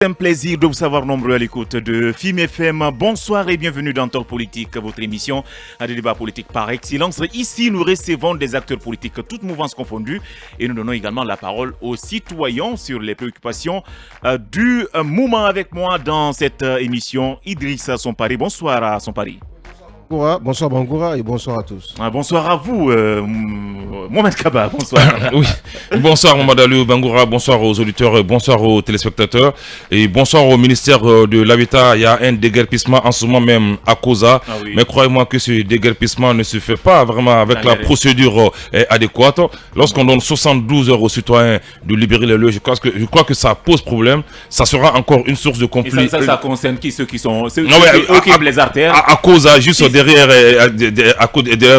C'est un plaisir de vous savoir nombreux à l'écoute de FIM FM. Bonsoir et bienvenue dans Talk Politique, votre émission à des débats politiques par excellence. Ici, nous recevons des acteurs politiques, toutes mouvances confondues, et nous donnons également la parole aux citoyens sur les préoccupations du moment. Avec moi dans cette émission, Idrissa Sompari. Bonsoir à Sompari. Bonsoir Bangoura et bonsoir à tous. Bonsoir à vous, Mohamed Kaba, bonsoir. Oui, bonsoir Mohamed Alou Bangoura, bonsoir aux auditeurs, bonsoir aux téléspectateurs et bonsoir au ministère de l'Habitat. Il y a un déguerpissement en ce moment même à Koza, oui. Mais croyez-moi que ce déguerpissement ne se fait pas vraiment avec la procédure adéquate. Lorsqu'on donne 72 heures aux citoyens de libérer les lieux, je crois que ça pose problème. Ça sera encore une source de conflit. Et ça concerne qui? Ceux qui sont... Ceux qui aiment les artères. À Koza, juste derrière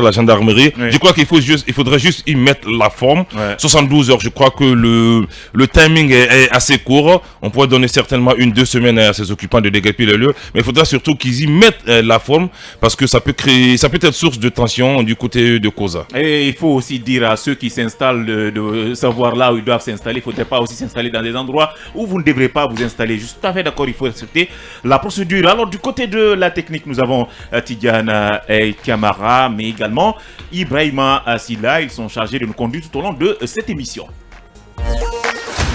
la gendarmerie. Oui. Je crois qu'il faudrait juste y mettre la forme. Ouais. 72 heures, je crois que le timing est assez court. On pourrait donner certainement 1-2 semaines à ces occupants de déguerpir les lieux, mais il faudra surtout qu'ils y mettent la forme parce que ça peut être source de tension du côté de Koza. Et il faut aussi dire à ceux qui s'installent de savoir là où ils doivent s'installer. Il ne faudrait pas aussi s'installer dans des endroits où vous ne devrez pas vous installer. Je suis tout à fait d'accord, il faut respecter la procédure. Alors du côté de la technique, nous avons Tidiane et Camara, mais également Ibrahima Silla. Ils sont chargés de nous conduire tout au long de cette émission.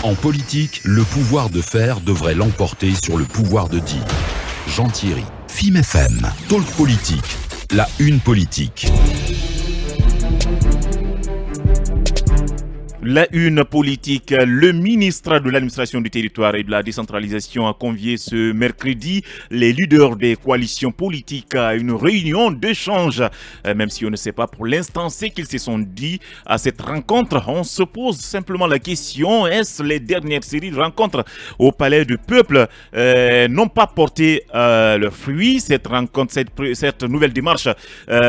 En politique, le pouvoir de faire devrait l'emporter sur le pouvoir de dire. Jean Thierry, FIM FM, Talk Politique, la une politique. La une politique, le ministre de l'administration du territoire et de la décentralisation a convié ce mercredi les leaders des coalitions politiques à une réunion d'échange. Même si on ne sait pas pour l'instant ce qu'ils se sont dit à cette rencontre, on se pose simplement la question, est-ce les dernières séries de rencontres au Palais du Peuple n'ont pas porté leurs fruits? Cette rencontre, cette nouvelle démarche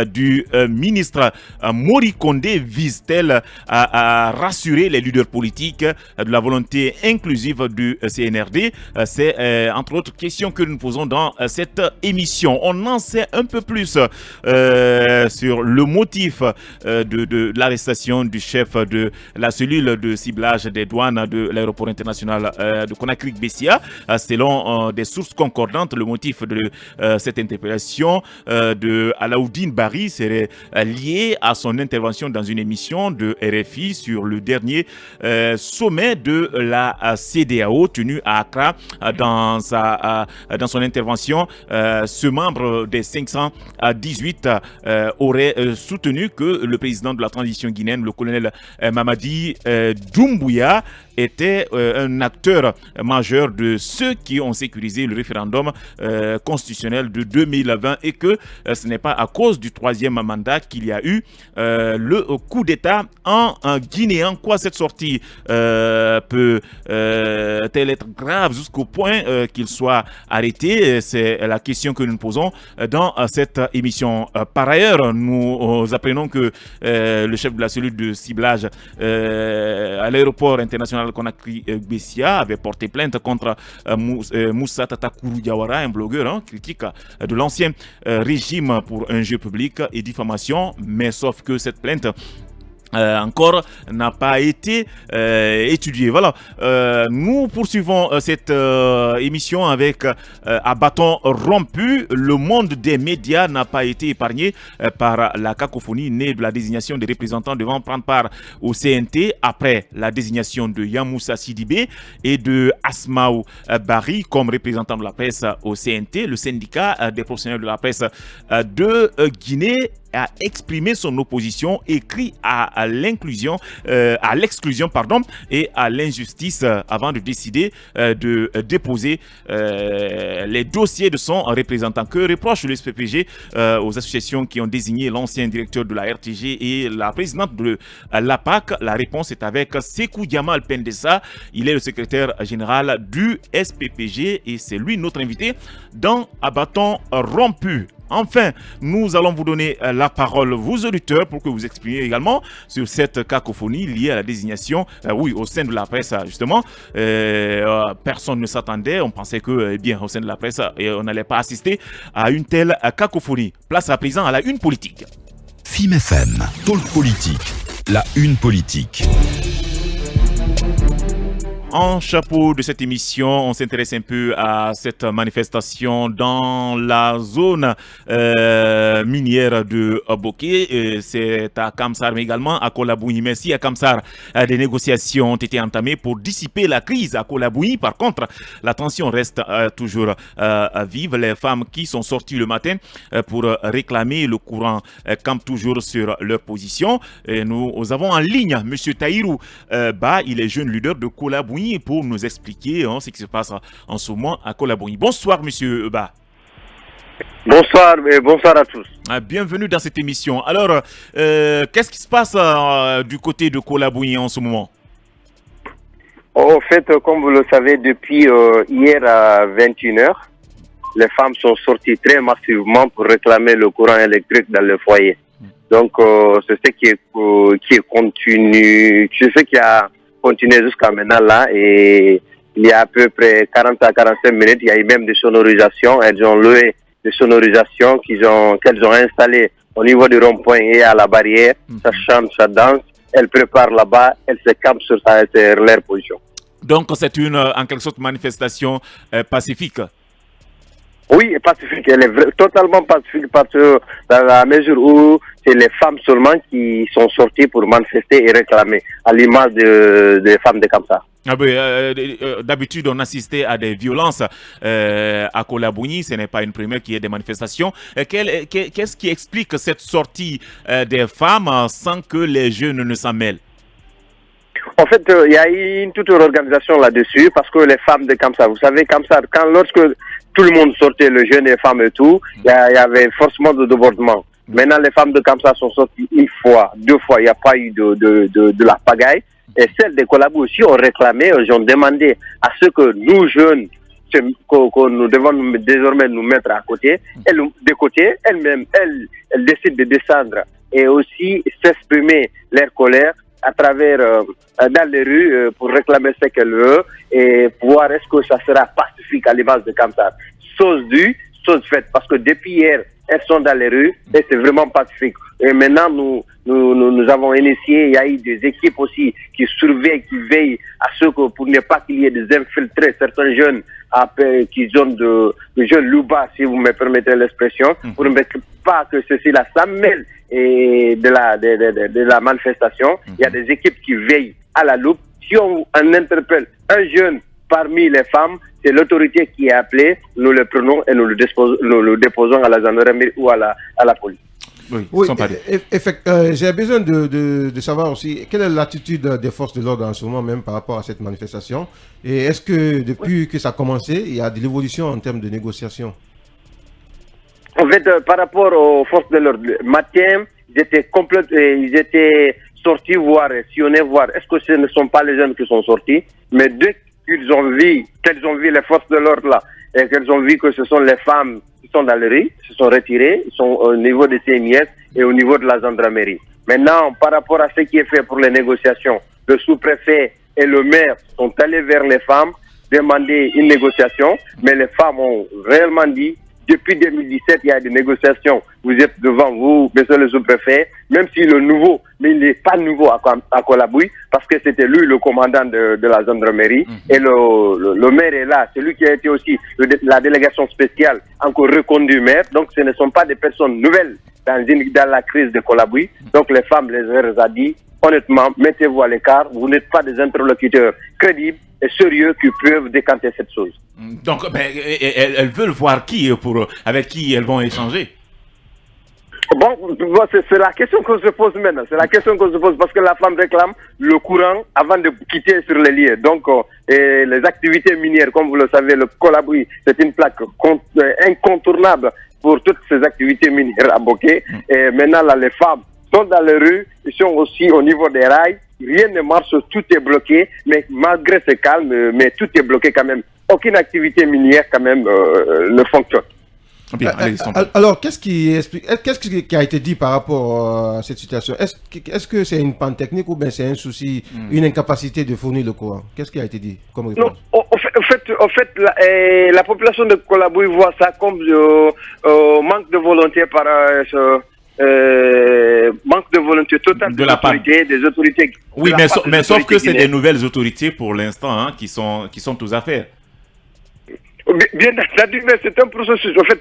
du ministre Mori Kondé vise-t-elle à rassurer les leaders politiques de la volonté inclusive du CNRD? C'est entre autres questions que nous posons dans cette émission. On en sait un peu plus sur le motif de l'arrestation du chef de la cellule de ciblage des douanes de l'aéroport international de Conakry-Bessia. Selon des sources concordantes, le motif de cette interpellation de Alaoudine Bari serait lié à son intervention dans une émission de RFI sur le dernier sommet de la CEDEAO tenu à Accra. Dans son intervention, ce membre des 518 aurait soutenu que le président de la transition guinéenne, le colonel Mamadi Doumbouya, était un acteur majeur de ceux qui ont sécurisé le référendum constitutionnel de 2020 et que ce n'est pas à cause du troisième mandat qu'il y a eu le coup d'État en Guinée. En quoi cette sortie peut-elle être grave jusqu'au point qu'il soit arrêté? C'est la question que nous nous posons dans cette émission. Par ailleurs, nous apprenons que le chef de la cellule de ciblage à l'aéroport international Conakry-Bessia avait porté plainte contre Moussa Tatakourou Diawara, un blogueur critique de l'ancien régime pour un jeu public et diffamation, mais sauf que cette plainte encore n'a pas été étudié. Voilà, nous poursuivons cette émission avec à bâton rompu. Le monde des médias n'a pas été épargné par la cacophonie née de la désignation des représentants devant prendre part au CNT après la désignation de Yamoussa Sidibé et de Asmaou Bari comme représentants de la presse au CNT. Le syndicat des professionnels de la presse de Guinée a exprimé son opposition, écrit à l'exclusion et à l'injustice avant de décider de déposer les dossiers de son représentant. Que reproche le SPPG aux associations qui ont désigné l'ancien directeur de la RTG et la présidente de l'APAC? La réponse est avec Sekou Diamal Pendessa. Il est le secrétaire général du SPPG et c'est lui notre invité dans À bâton rompu. Enfin, nous allons vous donner la parole, vous auditeurs, pour que vous exprimiez également sur cette cacophonie liée à la désignation, au sein de la presse, justement. Personne ne s'attendait, on pensait que, au sein de la presse, on n'allait pas assister à une telle cacophonie. Place à présent à la une politique. FIM FM, Talk Politique, la une politique. En chapeau de cette émission, on s'intéresse un peu à cette manifestation dans la zone minière de Boké. C'est à Kamsar, mais également à Kolabouni. Merci à Kamsar. Des négociations ont été entamées pour dissiper la crise à Kolabouni. Par contre, la tension reste toujours vive. Les femmes qui sont sorties le matin pour réclamer le courant campent toujours sur leur position. Et nous avons en ligne M. Tahirou Ba, il est jeune leader de Kolabouni, pour nous expliquer ce qui se passe en ce moment à Kolabouni. Bonsoir M. Ba. Bonsoir et bonsoir à tous. Bienvenue dans cette émission. Alors, qu'est-ce qui se passe du côté de Kolabouni en ce moment? En fait, comme vous le savez, depuis hier à 21h, les femmes sont sorties très massivement pour réclamer le courant électrique dans le foyer. Donc, c'est ce qui est continu, c'est ce qui a continué jusqu'à maintenant là, et il y a à peu près 40 à 45 minutes, il y a eu même des sonorisations. Elles ont loué des sonorisations qu'elles ont installées au niveau du rond-point et à la barrière. Ça chante, ça danse, elles préparent là-bas, elles se campent sur leur position. Donc, c'est en quelque sorte, manifestation pacifique. Oui, pacifique. Elle est totalement pacifique parce que dans la mesure où c'est les femmes seulement qui sont sorties pour manifester et réclamer, à l'image des femmes de Kamsa. Ah ben, d'habitude, on assistait à des violences à Kolabouni. Ce n'est pas une première qui est des manifestations. Qu'est-ce qui explique cette sortie des femmes sans que les jeunes ne s'en mêlent? En fait, il y a eu toute une organisation là-dessus parce que les femmes de Kamsa, vous savez, Kamsa, lorsque tout le monde sortait, les jeunes, les femmes et tout, il y avait forcément de débordement. Maintenant, les femmes de Kamsa sont sorties une fois, deux fois, il n'y a pas eu de la pagaille. Et celles de Kolabou aussi ont réclamé, ont demandé à ce que nous, jeunes, que nous devons désormais nous mettre à côté. De côté, elles-mêmes, elles décident de descendre et aussi s'exprimer leur colère à travers dans les rues pour réclamer ce qu'elles veulent et voir est-ce que ça sera pacifique à l'image de Kamsar. Chose due, chose faite, parce que depuis hier, elles sont dans les rues et c'est vraiment pacifique. Et maintenant, nous avons initié, il y a eu des équipes aussi qui surveillent, qui veillent à ce que pour ne pas qu'il y ait des infiltrés, certains jeunes qui sont de jeunes loupas, si vous me permettez l'expression, pour ne pas que ceci-là s'amène et de la manifestation. Il y a des équipes qui veillent à la loupe. Si on interpelle un jeune parmi les femmes, c'est l'autorité qui est appelée, nous le prenons et nous le déposons à la gendarmerie ou à la police. Oui, j'ai besoin de savoir aussi quelle est l'attitude des forces de l'ordre en ce moment même par rapport à cette manifestation. Et est-ce que depuis que ça a commencé, il y a de l'évolution en termes de négociation? En fait, par rapport aux forces de l'ordre, matin, ils étaient sortis voir, sillonner, voir. Est-ce que ce ne sont pas les jeunes qui sont sortis? Mais dès qu'elles ont vu les forces de l'ordre là, et qu'elles ont vu que ce sont les femmes qui sont dans les rues, se sont retirées, ils sont au niveau des CNIS et au niveau de la gendarmerie. Maintenant, par rapport à ce qui est fait pour les négociations, le sous-préfet et le maire sont allés vers les femmes, demander une négociation, mais les femmes ont réellement dit, depuis 2017, il y a des négociations. Vous êtes devant vous, monsieur le sous-préfet, même s'il est nouveau, mais il n'est pas nouveau à Kolaboui, parce que c'était lui le commandant de la gendarmerie. Et le maire est là, c'est lui qui a été aussi la délégation spéciale, encore reconduit maire. Donc ce ne sont pas des personnes nouvelles dans la crise de Kolaboui. Donc les femmes les ont dit, honnêtement, mettez-vous à l'écart, vous n'êtes pas des interlocuteurs crédibles et sérieux qui peuvent décanter cette chose. Donc, elles veulent voir avec qui elles vont échanger. Bon, c'est la question qu'on se pose maintenant. C'est la question qu'on se pose parce que la femme réclame le courant avant de quitter sur les lieux. Donc, les activités minières, comme vous le savez, le Kolaboui, c'est une plaque incontournable pour toutes ces activités minières à Boké. Et maintenant, là, les femmes sont dans les rues, ils sont aussi au niveau des rails. Rien ne marche, tout est bloqué. Mais malgré ce calme, mais tout est bloqué quand même. Aucune activité minière quand même ne fonctionne. Bien, alors, qu'est-ce qui a été dit par rapport à cette situation? Est-ce que c'est une panne technique ou bien c'est un souci, une incapacité de fournir le courant? Qu'est-ce qui a été dit comme réponse? Non, en fait, la population de Kolaboui voit ça comme manque de volonté manque de volonté totale de la part des autorités. Oui, mais sauf que c'est des nouvelles autorités pour l'instant qui sont aux affaires. Bien entendu, mais c'est un processus. En fait,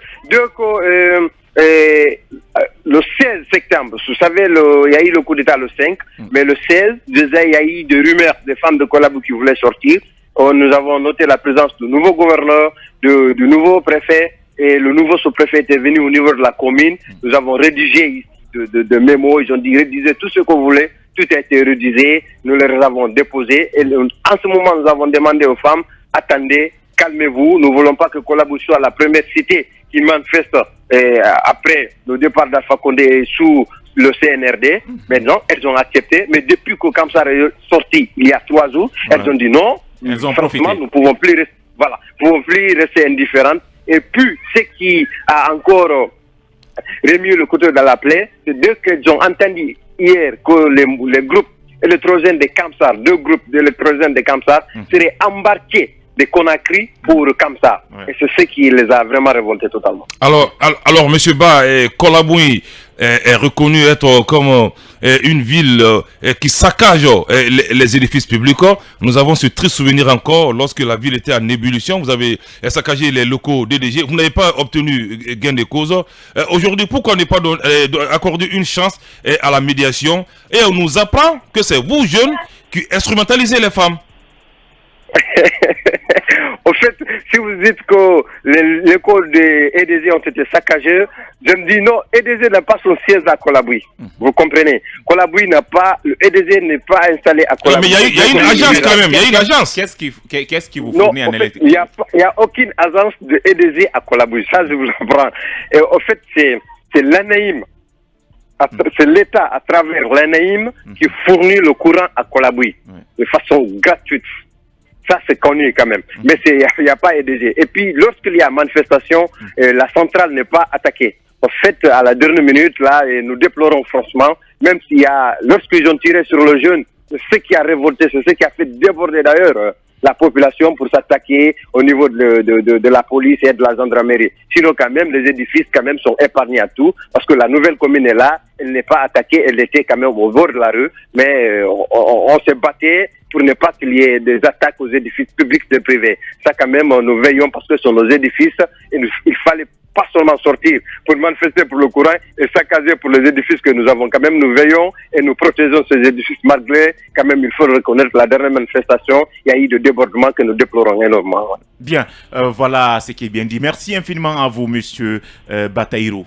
le 16 septembre, vous savez, il y a eu le coup d'État le 5, mais le 16, déjà, il y a eu des rumeurs des femmes de Kolabou qui voulaient sortir. Nous avons noté la présence du nouveau gouverneur, du nouveau préfet, et le nouveau sous-préfet était venu au niveau de la commune. Nous avons rédigé de mémos, ils ont dit rédiger tout ce que vous voulez. Tout a été rédigé, nous les avons déposés. Et en ce moment, nous avons demandé aux femmes, attendez, calmez-vous, nous ne voulons pas que Kolabou soit la première cité qui manifeste après le départ d'Alpha Condé sous le CNRD. Maintenant, elles ont accepté, mais depuis que Kamsar est sorti il y a 3 jours, elles ont dit non, elles ont franchement, profité. nous ne pouvons plus rester indifférentes. Et puis, ce qui a encore remis le couteau dans la plaie, c'est dès qu'elles ont entendu hier que les groupes électrogènes de Kamsar, 2 groupes d'électrogènes de Kamsar, seraient embarqués de Conakry pour Kamsar. Ouais. Et c'est ce qui les a vraiment révoltés totalement. Alors M. Ba, Kolabou est reconnu être comme une ville qui saccage les édifices publics. Nous avons ce triste souvenir encore lorsque la ville était en ébullition. Vous avez saccagé les locaux DDG. Vous n'avez pas obtenu gain de cause. Aujourd'hui, pourquoi ne pas accorder une chance à la médiation? Et on nous apprend que c'est vous, jeunes, qui instrumentalisez les femmes. Au fait, si vous dites que les écoles de EDG ont été saccagées, je me dis non, EDG n'a pas son siège à Kolabou. Vous comprenez? Kolabou n'a pas, le EDG n'est pas installé à Kolabou. Mais il y a une agence quand même, il y a une agence. Qu'est-ce qui vous fournit en électricité? Il n'y a aucune agence de EDG à Kolabou, ça je vous l'apprends. Et au fait, c'est l'ANAIM. C'est l'État à travers l'ANAIM qui fournit le courant à Kolabou de façon gratuite. Ça, c'est connu quand même. Mais il n'y a pas EDG. Et puis, lorsqu'il y a manifestation, la centrale n'est pas attaquée. En fait, à la dernière minute, là, et nous déplorons franchement, même s'il y a, lorsqu'ils ont tiré sur le jeune, c'est ce qui a révolté, c'est ce qui a fait déborder d'ailleurs la population pour s'attaquer au niveau de la police et de la gendarmerie. Sinon, quand même, les édifices, quand même, sont épargnés à tout, parce que la nouvelle commune est là, elle n'est pas attaquée, elle était quand même au bord de la rue, mais on s'est batté pour ne pas qu'il y ait des attaques aux édifices publics et privés. Ça, quand même, nous veillons parce que ce sont nos édifices et il fallait pas seulement sortir pour manifester pour le courant et saccager pour les édifices que nous avons. Quand même, nous veillons et nous protégeons ces édifices malgré, quand même, il faut reconnaître la dernière manifestation, il y a eu des débordements que nous déplorons énormément. Bien, voilà ce qui est bien dit. Merci infiniment à vous, monsieur Bataïro.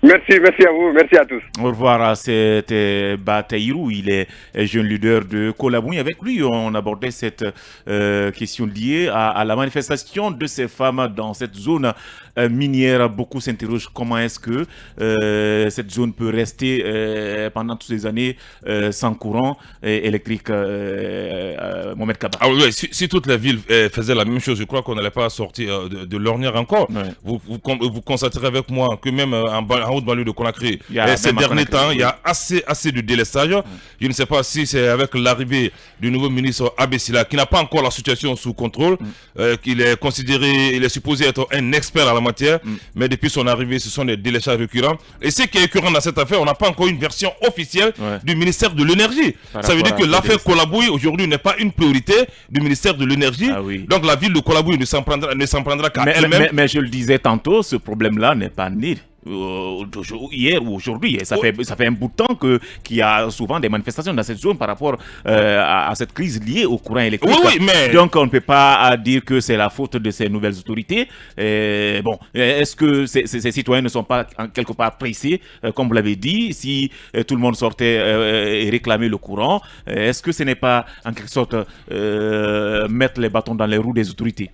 Merci à vous, merci à tous. Au revoir, c'était Bataïrou, il est jeune leader de Kolabou. Avec lui, on abordait cette question liée à la manifestation de ces femmes dans cette zone minière. Beaucoup s'interrogent comment est-ce que cette zone peut rester pendant toutes ces années sans courant électrique. Mohamed Kaba. Ah oui, si toutes les villes faisaient la même chose, je crois qu'on n'allait pas sortir de l'ornière encore. Ouais. Vous constaterez avec moi que même en haute banlieue de Conakry, ces derniers temps, il y a assez de délestage. Je ne sais pas si c'est avec l'arrivée du nouveau ministre Abessila, qui n'a pas encore la situation sous contrôle, qu'il est considéré, il est supposé être un expert à la matière, mais depuis son arrivée, ce sont des délestages récurrents. Et ce qui est récurrent dans cette affaire, on n'a pas encore une version officielle du ministère de l'énergie. Ça veut dire que l'affaire Kolabou aujourd'hui n'est pas une priorité du ministère de l'énergie. Ah oui. Donc la ville de Kolabou ne s'en prendra qu'à elle-même. Mais je le disais tantôt, ce problème-là n'est pas né hier ou aujourd'hui. Ça fait un bout de temps qu'il y a souvent des manifestations dans cette zone par rapport à cette crise liée au courant électrique. Oui, mais... Donc on ne peut pas dire que c'est la faute de ces nouvelles autorités. Bon, est-ce que ces citoyens ne sont pas quelque part pressés, comme vous l'avez dit, si tout le monde sortait et réclamait le courant, est-ce que ce n'est pas en quelque sorte mettre les bâtons dans les roues des autorités?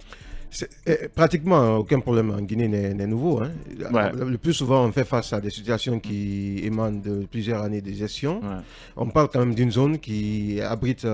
Pratiquement aucun problème en Guinée n'est nouveau. Hein. Le plus souvent, on fait face à des situations qui émanent de plusieurs années de gestion. On parle quand même d'une zone qui abrite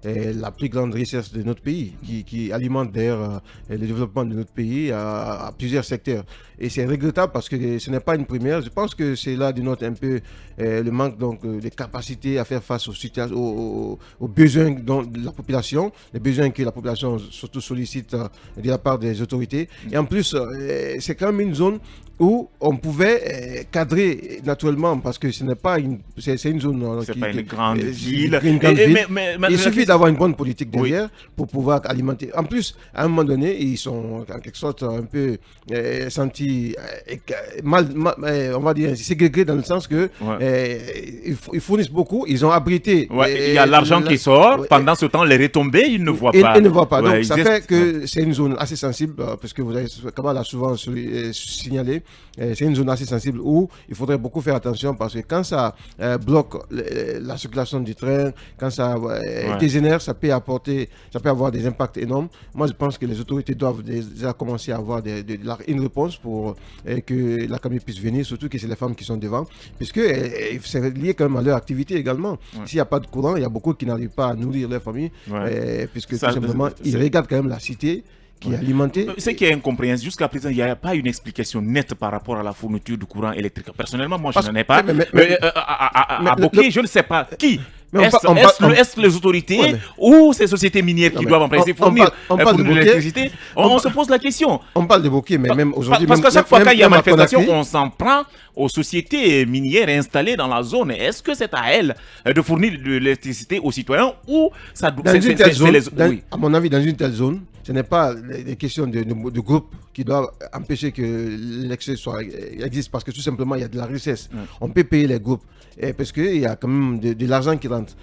la plus grande richesse de notre pays, qui alimente d'ailleurs le développement de notre pays à plusieurs secteurs. Et c'est regrettable parce que ce n'est pas une première. Je pense que c'est là dénote un peu le manque de capacité à faire face aux besoins de la population, les besoins que la population surtout sollicite de la part des autorités. Et en plus, c'est quand même une zone où on pouvait cadrer naturellement, parce que ce n'est pas c'est une zone c'est pas une grande ville. Il suffit d'avoir une bonne politique derrière pour pouvoir alimenter. En plus, à un moment donné, ils sont en quelque sorte un peu sentis mal, on va dire ségrégés, dans le sens que ils fournissent beaucoup, ils ont abrité. Il y a l'argent qui sort. Pendant ce temps, les retombées, ils ne voient pas. Ils ne voient pas. Donc ça fait que c'est une zone assez sensible, parce que vous avez, comme on l'a souvent signalé, c'est une zone assez sensible où il faudrait beaucoup faire attention, parce que quand ça bloque la circulation du train, quand ça dégénère, ça peut avoir des impacts énormes. Moi, je pense que les autorités doivent déjà commencer à avoir une réponse pour que la camion puisse venir, surtout que c'est les femmes qui sont devant, puisque c'est lié quand même à leur activité également. S'il n'y a pas de courant, il y a beaucoup qui n'arrivent pas à nourrir leur famille, puisque tout simplement, ils regardent quand même la cité qui est alimenté. Ce qui est incompréhensible, jusqu'à présent, il n'y a pas une explication nette par rapport à la fourniture du courant électrique. Personnellement, moi, je n'en ai pas. À Boké, je ne sais pas qui. Est-ce les autorités ou ces sociétés minières qui doivent en principe fournir de l'électricité? On se pose la question. On parle de Boké, mais même aujourd'hui... Parce qu'à chaque fois qu'il y a manifestation, on s'en prend aux sociétés minières installées dans la zone. Est-ce que c'est à elles de fournir de l'électricité aux citoyens ou ça doit... À mon avis, dans une telle zone, ce n'est pas des questions de groupes qui doivent empêcher que l'excès existe, parce que tout simplement, il y a de la richesse. On peut payer les groupes, parce qu'il y a quand même de l'argent qui rentre.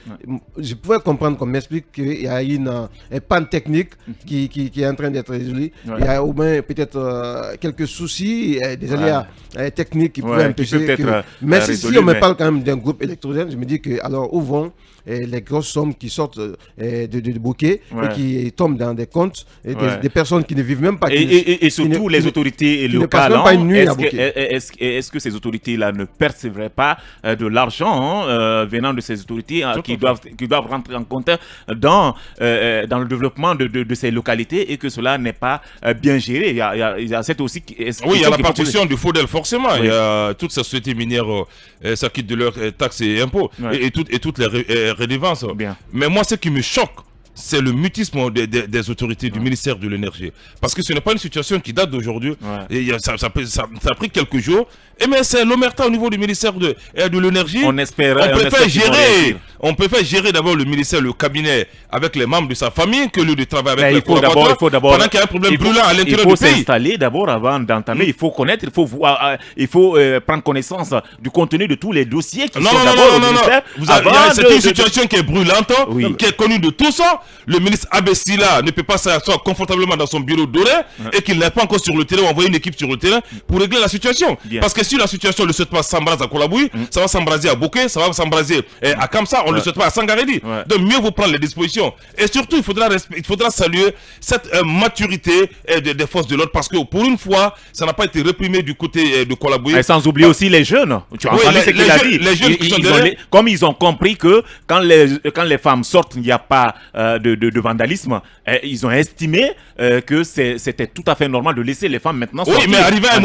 Je pouvais comprendre qu'on m'explique qu'il y a une panne technique qui est en train d'être résolue. Il y a au moins peut-être quelques soucis, des aléas techniques qui pouvaient empêcher. Mais si on me parle quand même d'un groupe électrogène, je me dis que alors où vont les grosses sommes qui sortent de Boké et qui tombent dans des comptes des personnes qui ne vivent même pas. Et surtout les autorités locales. Est-ce que ces autorités-là ne percevraient pas de l'argent venant de ces autorités qui doivent rentrer en compte dans le développement de ces localités, et que cela n'est pas bien géré? Il y a cette aussi... il y a la partition du FODEL, forcément. Il y a toutes ces sociétés minières, s'acquittent de leurs taxes et impôts et toutes les redevances. Mais moi, ce qui me choque, c'est le mutisme des autorités du ministère de l'énergie. Parce que ce n'est pas une situation qui date d'aujourd'hui. Ça a pris quelques jours. Mais c'est l'omerta au niveau du ministère de l'énergie. On préfère gérer d'abord le ministère, le cabinet, avec les membres de sa famille, que de travailler avec les collaborateurs pendant qu'il y a un problème brûlant à l'intérieur du pays. Il faut s'installer d'abord avant d'entamer. Il faut connaître, il faut prendre connaissance du contenu de tous les dossiers qui sont d'abord au ministère. C'est une situation qui est brûlante, qui est connue de tous. Le ministre Abessila ne peut pas s'asseoir confortablement dans son bureau doré et qu'il n'est pas encore sur le terrain, ou envoyer une équipe sur le terrain pour régler la situation. Parce que si la situation ne se souhaite pas s'embraser à Kolabouy, ça va s'embraser à Boké, ça va s'embraser à Kamsa, on ne le souhaite pas à Sangaredi. Donc mieux vous prendre les dispositions. Et surtout, il faudra saluer cette maturité des forces de l'ordre, parce que pour une fois, ça n'a pas été réprimé du côté de Kolabouy. Et sans oublier aussi les jeunes. Tu as entendu ce qu'il a dit. Les jeunes qui sont comme ils ont compris que quand les femmes sortent, il n'y a pas de vandalisme, ils ont estimé que c'était tout à fait normal de laisser les femmes maintenant sortir. Oui, mais arrivé à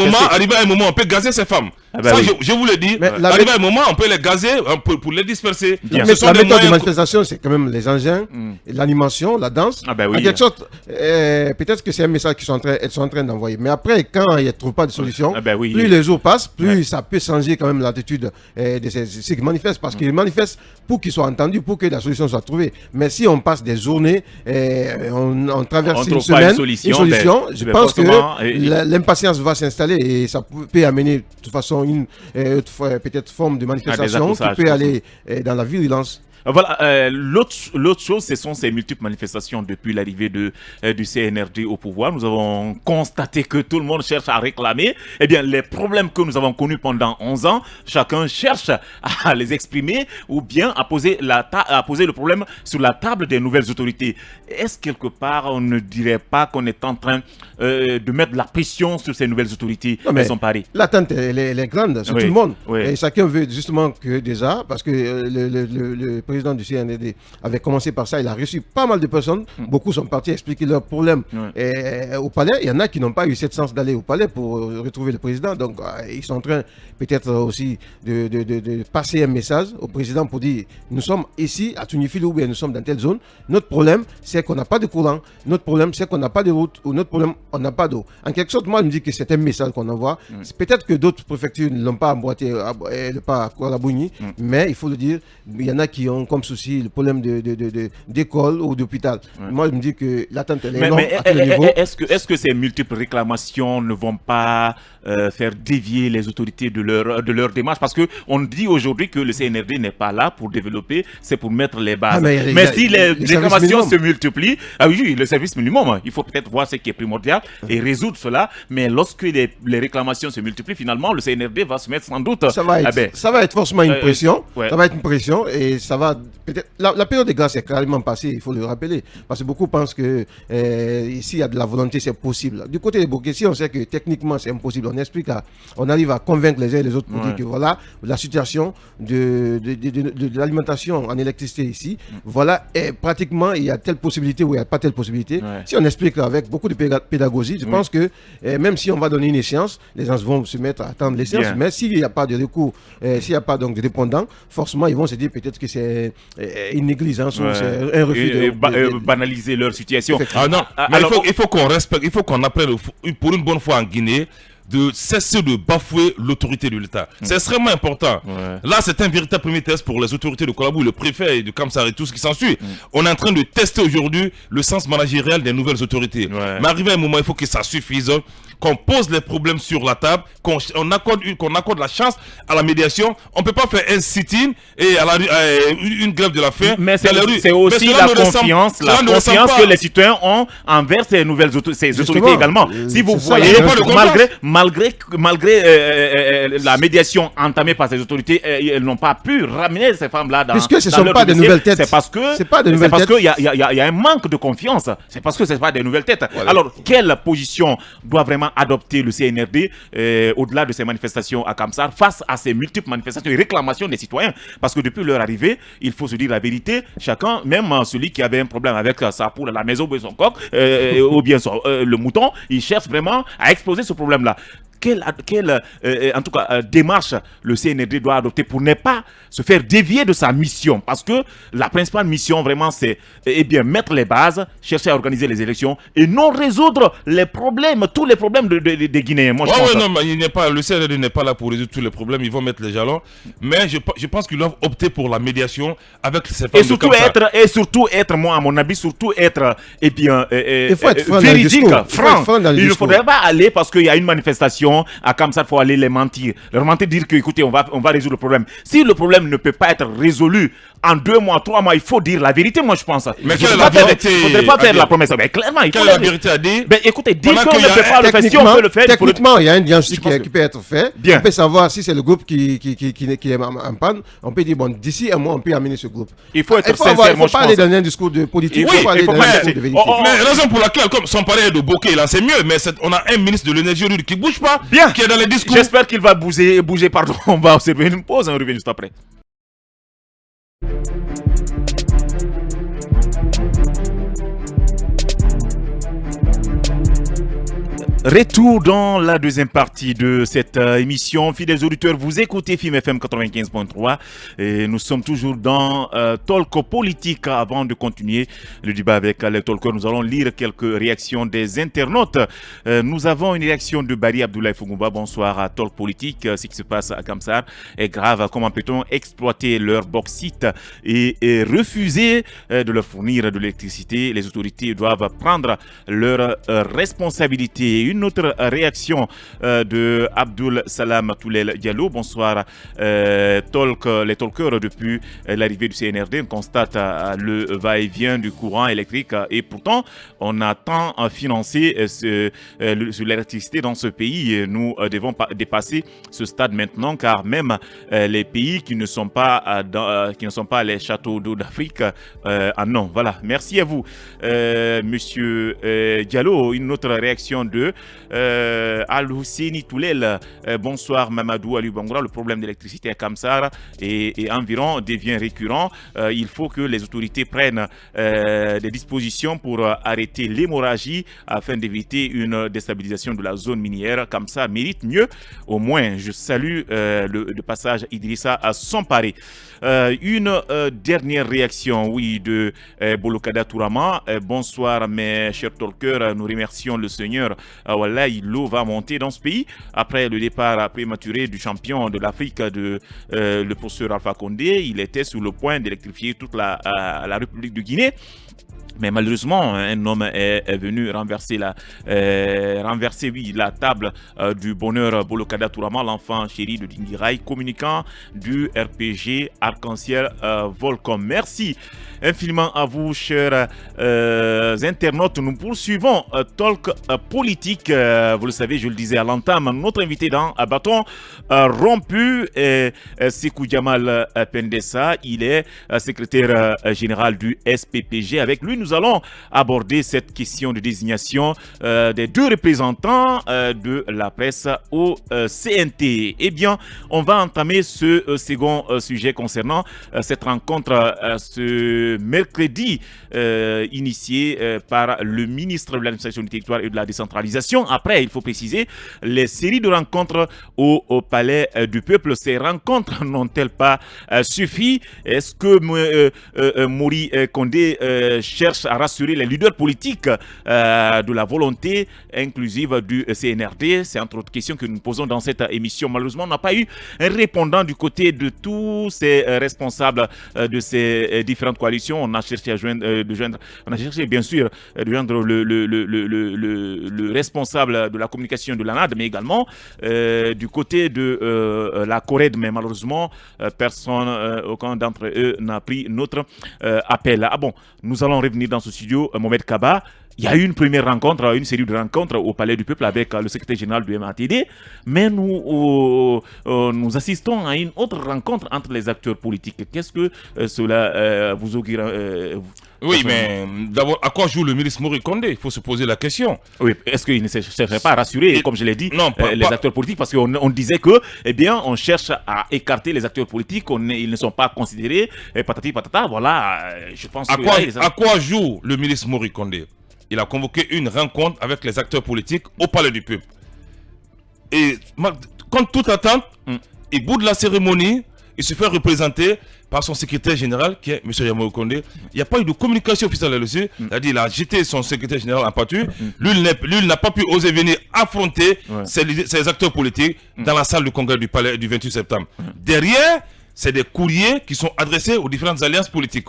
un moment, on peut gazer ces femmes. Je vous le dis, arrivé à un moment, on peut les gazer pour les disperser. Mais la méthode de manifestation, c'est quand même les engins, l'animation, la danse. En quelque sorte, peut-être que c'est un message qu'elles sont en train d'envoyer. Mais après, quand ils ne trouvent pas de solution, plus les jours passent, plus ça peut changer quand même l'attitude de ceux qui manifestent. Parce qu'ils manifestent pour qu'ils soient entendus, pour que la solution soit trouvée. Mais si on passe des journées, on traverse une semaine, je pense que l'impatience va s'installer et ça peut amener de toute façon une peut-être forme de manifestation qui peut aller dans la violence. Voilà, l'autre chose, ce sont ces multiples manifestations depuis l'arrivée du CNRD au pouvoir. Nous avons constaté que tout le monde cherche à réclamer. Eh bien, les problèmes que nous avons connus pendant 11 ans, chacun cherche à les exprimer ou bien à poser le problème sur la table des nouvelles autorités. Est-ce quelque part, on ne dirait pas qu'on est en train de mettre de la pression sur ces nouvelles autorités? Elles sont parées. L'attente, elle est grande sur tout le monde. Et chacun veut justement que déjà, parce que le président du CNRD avait commencé par ça. Il a reçu pas mal de personnes. Beaucoup sont partis expliquer leurs problèmes au palais. Il y en a qui n'ont pas eu cette chance d'aller au palais pour retrouver le président. Donc, ils sont en train peut-être aussi de passer un message au président pour dire nous sommes ici à Tunifil ou bien nous sommes dans telle zone. Notre problème, c'est qu'on n'a pas de courant. Notre problème, c'est qu'on n'a pas de route. Ou notre problème, on n'a pas d'eau. En quelque sorte, moi, je me dis que c'est un message qu'on envoie. C'est peut-être que d'autres préfectures ne l'ont pas emboîté, pas à Koualabouni, mais il faut le dire, il y en a qui ont comme souci le problème d'école ou d'hôpital. Moi, je me dis que l'attente est énorme à tous les niveaux. Est-ce que ces multiples réclamations ne vont pas faire dévier les autorités de leur démarche? Parce qu'on dit aujourd'hui que le CNRD n'est pas là pour développer, c'est pour mettre les bases. Mais si les réclamations se multiplient, oui, le service minimum, il faut peut-être voir ce qui est primordial et résoudre cela. Mais lorsque les réclamations se multiplient, finalement, le CNRD va se mettre sans doute. Ça va être forcément une pression. Ça va être une pression et ça va peut-être. La période de grâce est carrément passée, il faut le rappeler. Parce que beaucoup pensent que ici, il y a de la volonté, c'est possible. Du côté des Bokessi, on sait que techniquement, c'est impossible. On arrive à convaincre les uns et les autres pour dire que voilà la situation de l'alimentation en électricité ici. Voilà, et pratiquement, il y a telle possibilité ou il n'y a pas telle possibilité. Si on explique avec beaucoup de pédagogie, je pense que même si on va donner une échéance, les gens vont se mettre à attendre l'échéance. Mais s'il n'y a pas de recours, s'il n'y a pas donc de répondant, forcément, ils vont se dire peut-être que c'est une négligence ou c'est un refus de banaliser leur situation. Il faut qu'on respecte, il faut qu'on apprenne pour une bonne fois en Guinée de cesser de bafouer l'autorité de l'État. C'est extrêmement important. Là, c'est un véritable premier test pour les autorités de Kolabou, le préfet de Kamsar et tout ce qui s'ensuit. On est en train de tester aujourd'hui le sens managérial des nouvelles autorités. Mais arrivé à un moment, il faut que ça suffise, qu'on pose les problèmes sur la table, qu'on accorde la chance à la médiation. On ne peut pas faire un sit-in et une grève de la faim. Mais c'est aussi la confiance que les citoyens ont envers ces autorités également. Si vous voyez, malgré la médiation entamée par ces autorités, elles n'ont pas pu ramener ces femmes-là dans puisque ce ne sont pas de nouvelles têtes. C'est parce qu'il y a un manque de confiance. C'est parce que ce ne sont pas des nouvelles têtes. Voilà. Alors, quelle position doit vraiment adopter le CNRD au-delà de ces manifestations à Kamsar face à ces multiples manifestations et réclamations des citoyens? Parce que depuis leur arrivée, il faut se dire la vérité. Chacun, même celui qui avait un problème avec sa poule à la maison ou son coq, ou bien le mouton, il cherche vraiment à exposer ce problème-là. Quelle démarche le CNRD doit adopter pour ne pas se faire dévier de sa mission? Parce que la principale mission, vraiment, c'est mettre les bases, chercher à organiser les élections et non résoudre les problèmes, tous les problèmes des Guinéens. Moi, le CNRD n'est pas là pour résoudre tous les problèmes, ils vont mettre les jalons. Mais je pense qu'ils doivent opter pour la médiation avec ces femmes et surtout être, moi, à mon avis, il faut être véridique, franc. Il ne faudrait pas aller parce qu'il y a une manifestation à Kamsar, il faut aller les mentir. Leur mentir, dire que, écoutez, on va résoudre le problème. Si le problème ne peut pas être résolu en 2 mois, 3 mois, il faut dire la vérité, moi je pense. Mais quelle est la vérité? Il ne faudrait pas faire la promesse. Mais clairement, il faut la vérité à dire. Écoutez, dire qu'on ne peut pas le faire, si on peut le faire. Techniquement, il y a un diagnostic qui peut être fait. On peut savoir si c'est le groupe qui est en panne. On peut dire, bon, d'ici un mois, on peut amener ce groupe. Il faut être sincère. Il ne faut pas aller dans un discours de politique. Il faut aller dans un discours de vérité. Mais raison pour laquelle, comme son palais de Bokeh, là, c'est mieux. Mais on a un ministre de l'énergie qui ne bouge pas. Bien. Qui est dans les discours. J'espère qu'il va bouger. Pardon, on va observer une pause, on revient juste après. Retour dans la deuxième partie de cette émission. Fidèles auditeurs, vous écoutez FIM FM 95.3 et nous sommes toujours dans Talk Politique. Avant de continuer le débat avec les talkers, nous allons lire quelques réactions des internautes. Nous avons une réaction de Barry Abdoulaye Fungouba. Bonsoir à Talk Politique. Ce qui se passe à Kamsar est grave. Comment peut-on exploiter leur bauxite et refuser de leur fournir de l'électricité? Les autorités doivent prendre leurs responsabilités. Une autre réaction de Abdul Salam Toulel Diallo. Bonsoir. Les talkers, depuis l'arrivée du CNRD, on constate le va-et-vient du courant électrique et pourtant on a tant financé sur l'électricité dans ce pays. Nous devons dépasser ce stade maintenant, car même les pays qui ne sont pas les châteaux d'eau d'Afrique non. Voilà. Merci à vous, Monsieur Diallo. Une autre réaction de Al-Husseini Toulel, bonsoir Mamadou Ali Bangoura. Le problème d'électricité à Kamsar et environ devient récurrent. Il faut que les autorités prennent des dispositions pour arrêter l'hémorragie afin d'éviter une déstabilisation de la zone minière. Kamsar mérite mieux. Au moins, je salue le passage Idrissa à s'emparer. Une dernière réaction, oui, de Bolokada Tourama. Bonsoir mes chers talkers, nous remercions le Seigneur. Wallahi, l'eau va monter dans ce pays après le départ prématuré du champion de l'Afrique, le professeur Alpha Condé. Il était sur le point d'électrifier toute la République de Guinée. Mais malheureusement, un homme est venu renverser la table du bonheur. Bolokada Tourama, l'enfant chéri de Dingirai, communicant du RPG Arc-en-Ciel Volcom. Merci infiniment à vous, chers internautes. Nous poursuivons Talk Politique. Vous le savez, je le disais à l'entame, notre invité dans Bâton Rompu, Sekou Jamal Pendessa. Il est secrétaire général du SPPG. Avec lui, nous allons aborder cette question de désignation des deux représentants de la presse au CNT. Eh bien, on va entamer ce second sujet concernant cette rencontre ce mercredi initiée par le ministre de l'administration du territoire et de la décentralisation. Après, il faut préciser, les séries de rencontres au Palais du Peuple, ces rencontres n'ont-elles pas suffi? Est-ce que Mori Condé cherche à rassurer les leaders politiques de la volonté inclusive du CNRD? C'est entre autres questions que nous posons dans cette émission. Malheureusement, on n'a pas eu un répondant du côté de tous ces responsables de ces différentes coalitions. On a cherché à joindre bien sûr de joindre le responsable de la communication de l'ANAD, mais également du côté de la CORED, mais malheureusement personne, aucun d'entre eux n'a pris notre appel. Ah bon, nous allons revenir dans ce studio, Mohamed Kaba. Il y a eu une première rencontre, une série de rencontres au Palais du Peuple avec le secrétaire général du MATD, mais nous assistons à une autre rencontre entre les acteurs politiques. Qu'est-ce que cela vous augure Oui, mais d'abord, à quoi joue le ministre Mori Condé? Il faut se poser la question. Oui, est-ce qu'il ne chercherait pas à rassurer, comme je l'ai dit, non, les acteurs politiques? Parce qu'on disait que, eh bien, on cherche à écarter les acteurs politiques, ils ne sont pas considérés, patati patata. Voilà, je pense à quoi joue le ministre Mori Condé? Il a convoqué une rencontre avec les acteurs politiques au Palais du Peuple. Et contre toute attente, il boude la cérémonie, il se fait représenter par son secrétaire général, qui est M. Yamou Condé. Il n'y a pas eu de communication officielle là-dessus. C'est-à-dire qu'il a jeté son secrétaire général en pâture. Lui, il n'a pas pu oser venir affronter ces acteurs politiques dans la salle du congrès du Palais du 28 septembre. Derrière, c'est des courriers qui sont adressés aux différentes alliances politiques.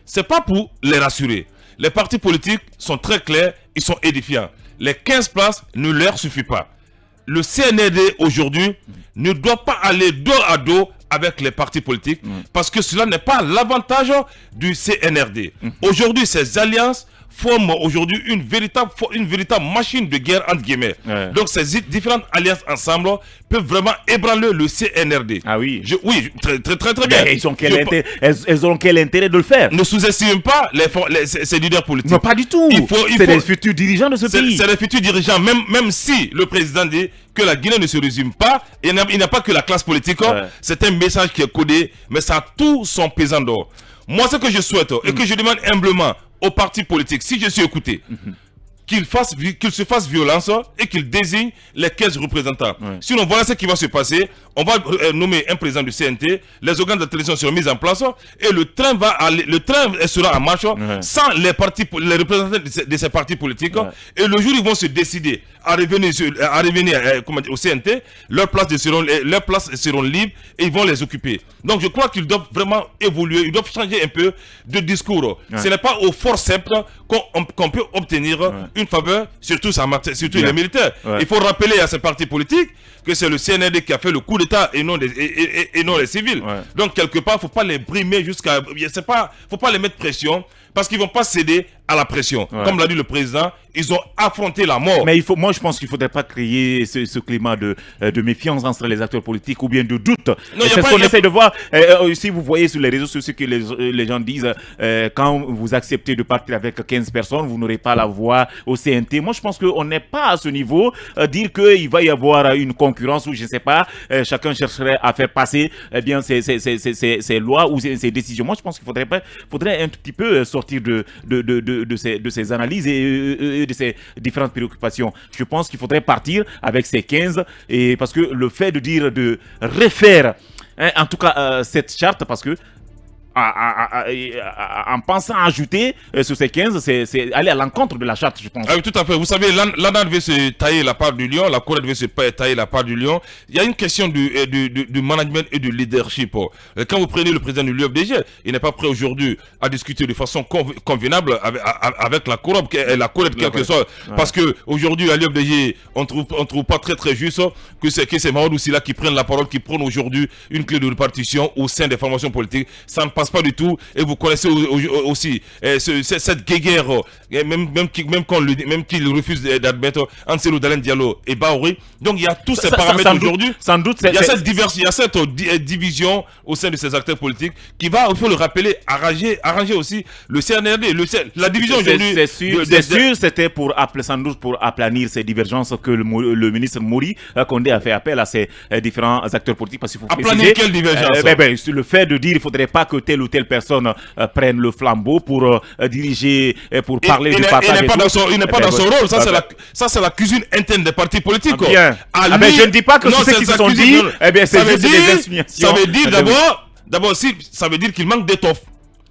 Ce n'est pas pour les rassurer. Les partis politiques sont très clairs, ils sont édifiants. Les 15 places ne leur suffisent pas. Le CNRD aujourd'hui ne doit pas aller dos à dos avec les partis politiques parce que cela n'est pas l'avantage du CNRD. Aujourd'hui, ces alliances forment aujourd'hui une véritable machine de guerre entre guillemets. Donc ces différentes alliances ensemble peuvent vraiment ébranler le CNRD. Ah oui. Oui, très bien. Mais elles ont quel intérêt de le faire? Ne sous-estime pas ces leaders politiques. Non, pas du tout. C'est les futurs dirigeants de ce pays. C'est les futurs dirigeants, même si le président dit que la Guinée ne se résume pas, il n'y a pas que la classe politique, c'est un message qui est codé, mais ça a tout son pesant d'or. Moi, ce que je souhaite et que je demande humblement aux partis politiques, si je suis écouté, qu'ils se fassent violence et qu'ils désignent les 15 représentants. Sinon, voilà ce qui va se passer. On va nommer un président du CNT, les organes de télévision seront mis en place et le train sera en marche sans les représentants de ces partis politiques. Et le jour où ils vont se décider à revenir au CNT, leurs places seront libres et ils vont les occuper. Donc je crois qu'ils doivent vraiment évoluer, ils doivent changer un peu de discours. Ce n'est pas au forceps qu'on peut obtenir une faveur, surtout les militaires. Il faut rappeler à ces partis politiques que c'est le CNRD qui a fait le coup d'État et non les civils. Donc quelque part, il ne faut pas les brimer faut pas les mettre pression parce qu'ils ne vont pas céder à la pression. Comme l'a dit le président, ils ont affronté la mort. Mais moi, je pense qu'il ne faudrait pas créer ce climat de méfiance entre les acteurs politiques ou bien de doute. C'est ce qu'on essaie de voir. Si vous voyez sur les réseaux sociaux que les gens disent quand vous acceptez de partir avec 15 personnes, vous n'aurez pas la voix au CNT. Moi, je pense qu'on n'est pas à ce niveau. Dire qu'il va y avoir une concurrence ou je ne sais pas, chacun chercherait à faire passer ses lois ou ses décisions. Moi, je pense qu'il faudrait un petit peu sortir de ces analyses et de ces différentes préoccupations. Je pense qu'il faudrait partir avec ces 15 et parce que le fait de dire de refaire en tout cas cette charte, parce que en pensant ajouter sur ces 15, c'est aller à l'encontre de la charte, je pense. Ah oui, tout à fait. Vous savez, l'ANA devait se tailler la part du lion, la Cour devait se tailler la part du lion. Il y a une question de management et de leadership. Quand vous prenez le président de l'UFDG, il n'est pas prêt aujourd'hui à discuter de façon convenable avec la Cour, quelque sorte. Parce qu'aujourd'hui, à l'UFDG, on trouve pas très juste que c'est Mamadou Sylla qui prenne la parole, qui prenne aujourd'hui une clé de répartition au sein des formations politiques. Ça ne passe pas du tout, et vous connaissez aussi cette guéguerre, même qu'il refuse d'admettre Anselo Dalen Diallo et Baouri. Donc il y a tous ces paramètres aujourd'hui. Sans doute, il y a cette division au sein de ces acteurs politiques qui va, il faut le rappeler, arranger aussi le CNRD. La division aujourd'hui. C'est sûr, c'était sans doute pour aplanir ces divergences que le ministre Mori Condé a fait appel à ces différents acteurs politiques. Parce qu'il faut aplanir quelle divergence? Le fait de dire qu'il ne faudrait pas que telle ou telle personne prenne le flambeau pour diriger, pour parler du partage. Il n'est pas dans son rôle. Ça, c'est la cuisine interne des partis politiques. Bien. Je ne dis pas que ceux qui se sont dit, c'est juste des insinuations. Ça veut dire d'abord, ça veut dire qu'il manque d'étoffe.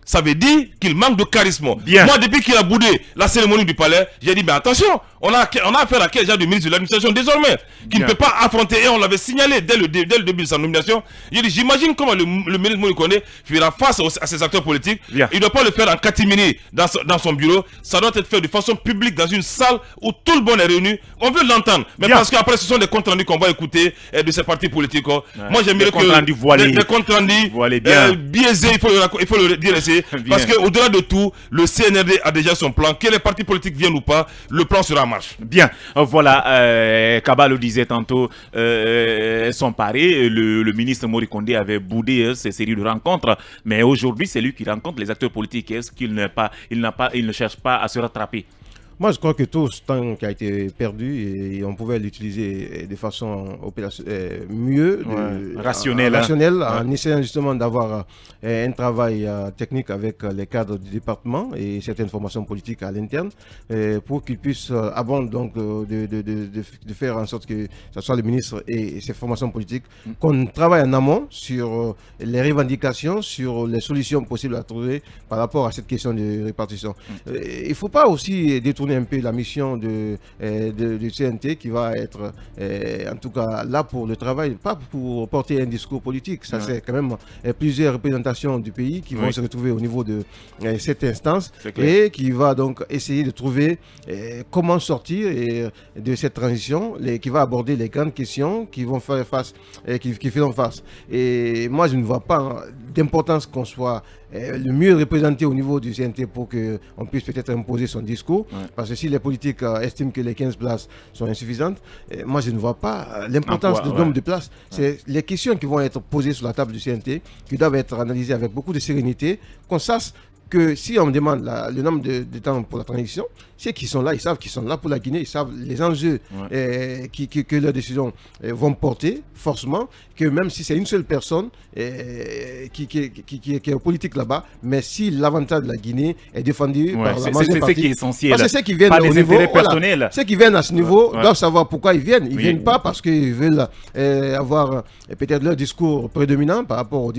Ça veut dire qu'il manque de charisme. Bien. Moi, depuis qu'il a boudé la cérémonie du palais, j'ai dit, mais attention, on a affaire à quel genre de ministre de l'administration désormais, qui ne peut pas affronter, et on l'avait signalé dès le début de sa nomination. J'ai dit, j'imagine comment le ministre Moïse Condé fera face à ces acteurs politiques. Bien. Il ne doit pas le faire en catimini dans son bureau. Ça doit être fait de façon publique dans une salle où tout le monde est réuni. On veut l'entendre. Mais parce qu'après, ce sont des comptes rendus qu'on va écouter de ces partis politiques. Ouais. Moi, j'aimerais que des comptes rendus biaisés, il faut le dire ici. Parce qu'au-delà de tout, le CNRD a déjà son plan. Que les partis politiques viennent ou pas, le plan sera en marche. Bien, voilà, Kaba le disait tantôt, sont parés. Le ministre Mori Condé avait boudé ces séries de rencontres, mais aujourd'hui, c'est lui qui rencontre les acteurs politiques. Est-ce qu'il ne cherche pas à se rattraper? Moi, je crois que tout ce temps qui a été perdu, et on pouvait l'utiliser de façon mieux, rationnelle, en essayant justement d'avoir un travail technique avec les cadres du département et certaines formations politiques à l'interne pour qu'ils puissent, avant donc de faire en sorte que ce soit le ministre et ses formations politiques, qu'on travaille en amont sur les revendications, sur les solutions possibles à trouver par rapport à cette question de répartition. Il ne faut pas aussi détourner un peu la mission du CNT qui va être en tout cas là pour le travail, pas pour porter un discours politique. Ça c'est quand même plusieurs représentations du pays qui vont se retrouver au niveau de cette instance et qui va donc essayer de trouver comment sortir de cette transition, qui va aborder les grandes questions qui vont faire face, qui feront face. Et moi je ne vois pas d'importance qu'on soit le mieux représenté au niveau du CNT pour qu'on puisse peut-être imposer son discours. Parce que si les politiques estiment que les 15 places sont insuffisantes, moi je ne vois pas l'importance du nombre de places. C'est les questions qui vont être posées sur la table du CNT qui doivent être analysées avec beaucoup de sérénité, qu'on sache que si on me demande le nombre de temps pour la transition, ceux qui sont là, ils savent qu'ils sont là pour la Guinée, ils savent les enjeux que leurs décisions vont porter, forcément, que même si c'est une seule personne qui est politique là-bas, mais si l'avantage de la Guinée est défendu par la majeure partie, c'est ce qui est essentiel. Parce que ceux qui viennent pas au niveau personnel. Ceux qui viennent à ce niveau doivent savoir pourquoi ils viennent. Ils ne viennent pas parce qu'ils veulent avoir peut-être leur discours prédominant par rapport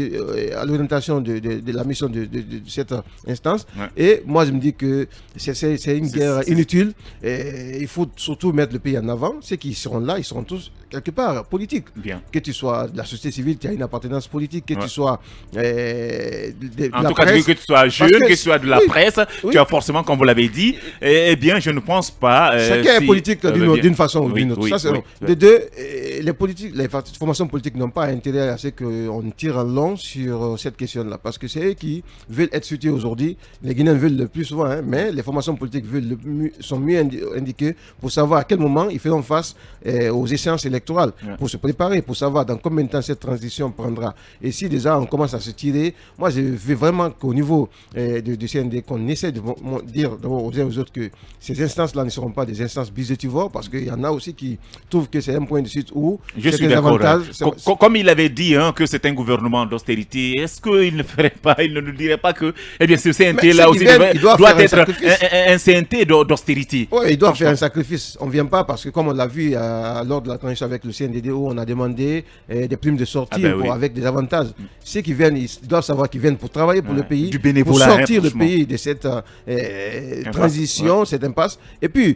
à l'orientation de la mission de cette instance. Et moi, je me dis que c'est une guerre inutile. Et il faut surtout mettre le pays en avant. Ceux qui seront là, ils seront tous quelque part politiques. Bien. Que tu sois de la société civile, tu as une appartenance politique. Que tu sois en tout cas, que tu sois jeune, que tu sois de la presse, tu as forcément, comme vous l'avez dit, eh bien, je ne pense pas... chacun est politique d'une façon ou d'une autre. Ça, c'est de deux, les formations politiques n'ont pas intérêt à ce qu'on tire en long sur cette question-là, parce que c'est eux qui veulent être soutiens aujourd'hui. Les Guinéens veulent le plus souvent, mais les formations politiques sont mieux indiquées pour savoir à quel moment ils feront face aux échéances électorales, pour se préparer, pour savoir dans combien de temps cette transition prendra. Et si déjà on commence à se tirer, moi je veux vraiment qu'au niveau du CND, qu'on essaie de dire d'abord aux uns aux autres que ces instances-là ne seront pas des instances budgétivores, parce qu'il y en a aussi qui trouvent que c'est un point de suite où je suis d'accord. Comme il avait dit que c'est un gouvernement d'austérité, est-ce qu'il ne ferait pas, il ne nous dirait pas que ce CNT là aussi doit être un CNT d'austérité? Oui, il doit faire un sacrifice. On ne vient pas parce que, comme on l'a vu lors de la transition avec le CNDD, où on a demandé des primes de sortie avec des avantages. Ceux qui viennent, ils doivent savoir qu'ils viennent pour travailler pour le pays, pour sortir le pays de cette transition, cette impasse, et puis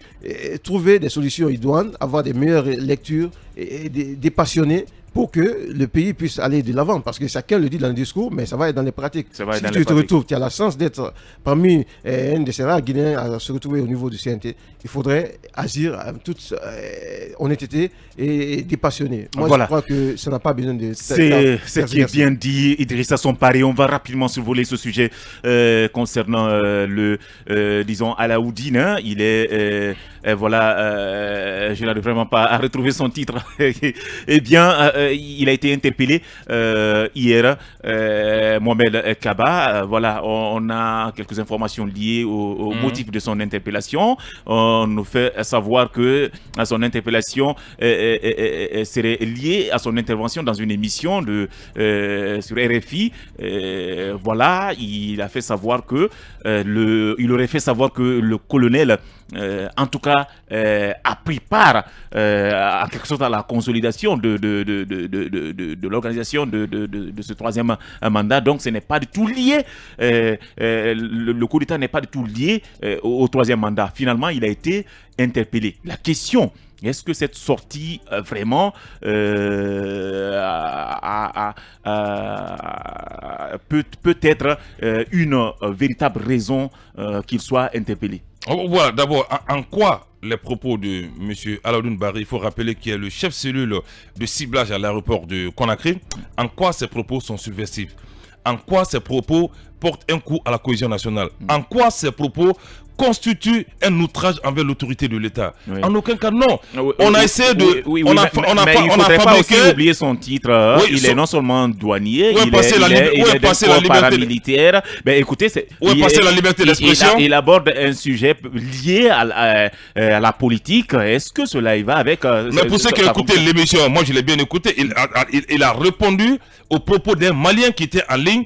trouver des solutions idoines, avoir des meilleures lectures et des passionnés pour que le pays puisse aller de l'avant. Parce que chacun le dit dans le discours, mais ça va être dans les pratiques. Si tu te retrouves, tu as la chance d'être parmi un de ces rares Guinéens à se retrouver au niveau du CNT, il faudrait agir en toute honnêteté et dépassionné. Moi, je crois que ça n'a pas besoin de... C'est ce qui est bien dit, Idrissa Sompare. On va rapidement survoler ce sujet concernant disons, Alaoudine. Hein. Il est... je n'arrive vraiment pas à retrouver son titre. Eh bien, il a été interpellé hier, Mohamed Kaba. On a quelques informations liées au motif de son interpellation. On nous fait savoir que son interpellation serait liée à son intervention dans une émission sur RFI. Il a fait savoir que il aurait fait savoir que le colonel en tout cas a pris part à quelque chose à la consolidation de l'organisation de ce troisième mandat. Donc ce n'est pas du tout lié, le coup d'État n'est pas du tout lié au troisième mandat. Finalement, il a été interpellé. La question, est-ce que cette sortie vraiment peut être une véritable raison qu'il soit interpellé? Voilà, d'abord, en quoi les propos de M. Alaoudine Barry, il faut rappeler qu'il est le chef cellule de ciblage à l'aéroport de Conakry, en quoi ces propos sont subversifs? En quoi ces propos portent un coup à la cohésion nationale? En quoi ces propos constitue un outrage envers l'autorité de l'État? En aucun cas, non. On a essayé de... il ne faudrait pas aussi oublier son titre. Il est non seulement douanier, il est d'un corps paramilitaire. Écoutez, la liberté d'expression. Il aborde un sujet lié à la politique. Est-ce que cela y va avec... Mais pour ceux qui ont écouté l'émission, moi je l'ai bien écouté, il a répondu aux propos d'un Malien qui était en ligne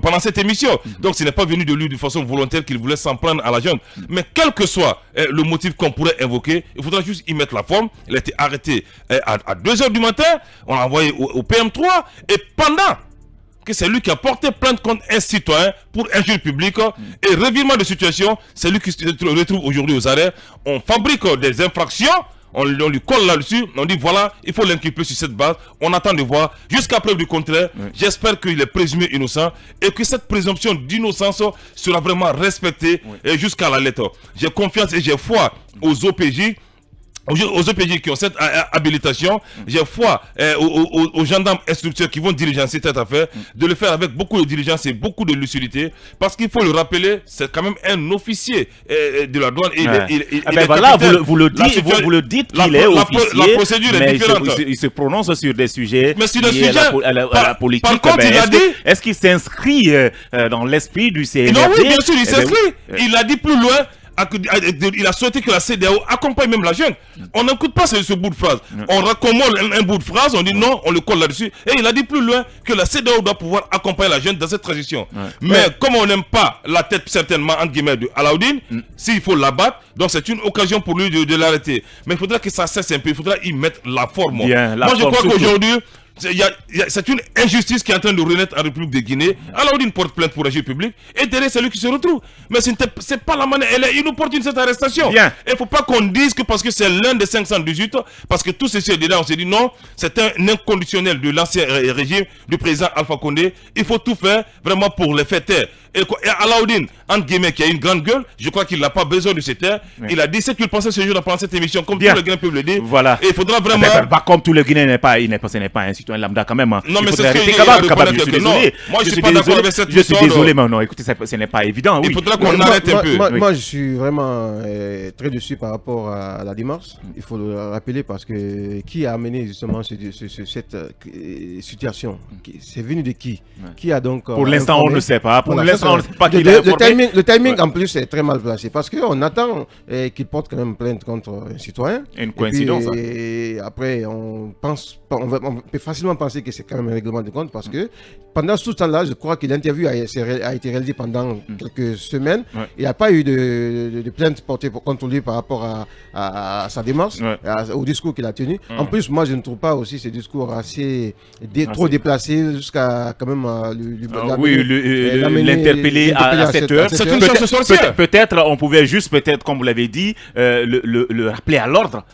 pendant cette émission. Donc ce n'est pas venu de lui de façon volontaire qu'il voulait s'en prendre à la jeune. Mais quel que soit le motif qu'on pourrait invoquer, il faudra juste y mettre la forme. Il a été arrêté à 2h du matin, on l'a envoyé au PM3, et pendant que c'est lui qui a porté plainte contre un citoyen pour injure publique et revirement de situation, c'est lui qui se retrouve aujourd'hui aux arrêts. On fabrique des infractions, on lui colle là-dessus, on dit voilà, il faut l'inculper sur cette base, on attend de voir, jusqu'à preuve du contraire. J'espère qu'il est présumé innocent et que cette présomption d'innocence sera vraiment respectée jusqu'à la lettre. J'ai confiance et j'ai foi aux OPJ. Aux OPJ qui ont cette habilitation, j'ai foi aux gendarmes instructeurs qui vont diligencer cette affaire, de le faire avec beaucoup de diligence et beaucoup de lucidité, parce qu'il faut le rappeler, c'est quand même un officier de la douane. Vous le dites qu'il est officier, la procédure est différente. Il se prononce sur des sujets liés à la politique. Par contre, est-ce qu'il s'inscrit dans l'esprit du CNRD? Non, oui, bien sûr, il s'inscrit. Il a dit plus loin. Il a souhaité que la CEDEAO accompagne même la jeune. On n'écoute pas ce bout de phrase. On raccommode un bout de phrase, on dit non, on le colle là-dessus. Et il a dit plus loin que la CEDEAO doit pouvoir accompagner la jeune dans cette transition. Mais comme on n'aime pas la tête certainement entre guillemets de Alaoudine, s'il faut l'abattre, donc c'est une occasion pour lui de l'arrêter. Mais il faudra que ça cesse un peu, il faudra y mettre la forme. Moi je crois qu'aujourd'hui, c'est une injustice qui est en train de renaître en République de Guinée. Alaoudine porte plainte pour agir public et derrière c'est lui qui se retrouve. Mais c'est pas la manière, elle est inopportune cette arrestation. Il ne faut pas qu'on dise que parce que c'est l'un des 518, parce que tout ceci est dedans, on s'est dit non, c'est un inconditionnel de l'ancien régime du président Alpha Condé. Il faut tout faire vraiment pour les faire taire. Et Alaoudine, entre guillemets, qui a une grande gueule, je crois qu'il n'a pas besoin de se taire. Il a dit ce qu'il pensait ce jour pendant cette émission, comme tous les Guinéens peuvent le dire. Voilà. Et il faudra vraiment. Comme tous les Guinéens, ce n'est pas un citoyen lambda quand même. Non, mais c'est ce que Kabab, je suis désolé. Moi, je suis pas d'accord avec cette histoire. Je suis désolé, mais non, écoutez, ce n'est pas évident. Il faudra qu'on arrête un peu. Moi, je suis vraiment très déçu par rapport à la démarche. Il faut le rappeler parce que qui a amené justement cette situation? C'est venu de qui? Qui a donc. Pour l'instant, on ne sait pas. Pour l'instant, on ne sait pas qui l'a informé. Le timing en plus est très mal placé parce qu'on attend qu'il porte quand même plainte contre un citoyen. Une coïncidence. Et après, on peut facilement penser que c'est quand même un règlement de compte parce que pendant tout ce temps-là, je crois que l'interview a été réalisée pendant quelques semaines. Il n'y a pas eu de plainte portée contre lui par rapport à sa démarche, au discours qu'il a tenu. En plus, moi, je ne trouve pas aussi ce discours assez trop déplacé jusqu'à quand même l'interpeller à 7 heures. C'est une chose sorcière. Peut-être, on pouvait juste, comme vous l'avez dit, le rappeler à l'ordre.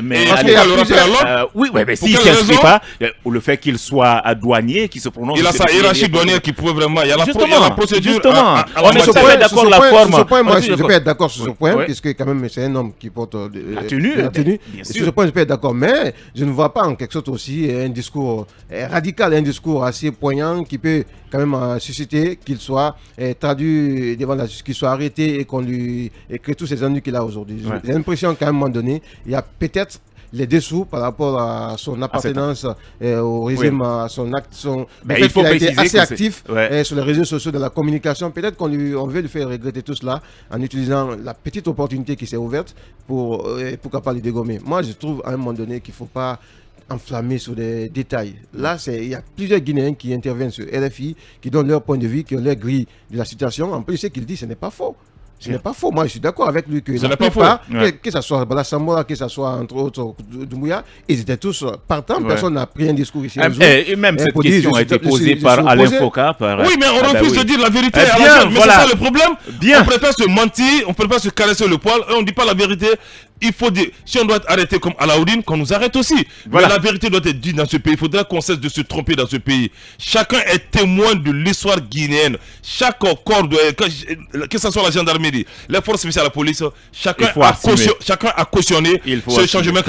Mais parce qu'il y a le rappel à l'ordre. Oui, mais s'il ne s'inscrit pas, ou le fait qu'il soit douanier, qu'il se prononce. Il a sa hiérarchie douanière qui pouvait vraiment. Il y a la procédure. Justement, on est pas d'accord sur la forme. Moi, je peux être d'accord sur ce point, puisque quand même, c'est un homme qui porte la tenue. Sur ce point, je peux être d'accord, mais je ne vois pas en quelque sorte aussi un discours radical, un discours assez poignant qui peut quand même susciter qu'il soit traduit devant la justice, qu'il soit arrêté et que tous ces ennuis qu'il a aujourd'hui. J'ai l'impression qu'à un moment donné, il y a peut-être les dessous par rapport à son appartenance au régime, à son acte, il faut qu'il a été préciser assez actif ouais. Sur les réseaux sociaux, de la communication. Peut-être qu'on veut lui faire regretter tout cela en utilisant la petite opportunité qui s'est ouverte pourquoi pas le dégommer. Moi, je trouve à un moment donné qu'il ne faut pas enflammer sur des détails. Là, il y a plusieurs Guinéens qui interviennent sur RFI, qui donnent leur point de vue, qui ont leur grille de la situation. En plus, ce qu'il dit, ce n'est pas faux. Ce n'est pas faux. Moi, je suis d'accord avec lui que que ce soit Bala Samora, que ce soit entre autres Doumbouya, ils étaient tous partants. Personne n'a pris un discours ici. Et même cette question a été posée par Alain Foka. Oui, mais on refuse de dire la vérité. Mais c'est ça le problème. On préfère se mentir, on préfère se caresser le poil et on ne dit pas la vérité. Il faut dire, si on doit être arrêté comme Alaoudine, qu'on nous arrête aussi. Mais la vérité doit être dite dans ce pays. Il faudra qu'on cesse de se tromper dans ce pays. Chacun est témoin de l'histoire guinéenne. Chaque corps, que ce soit la gendarmerie, les forces spéciales, la police, chacun a cautionné ce changement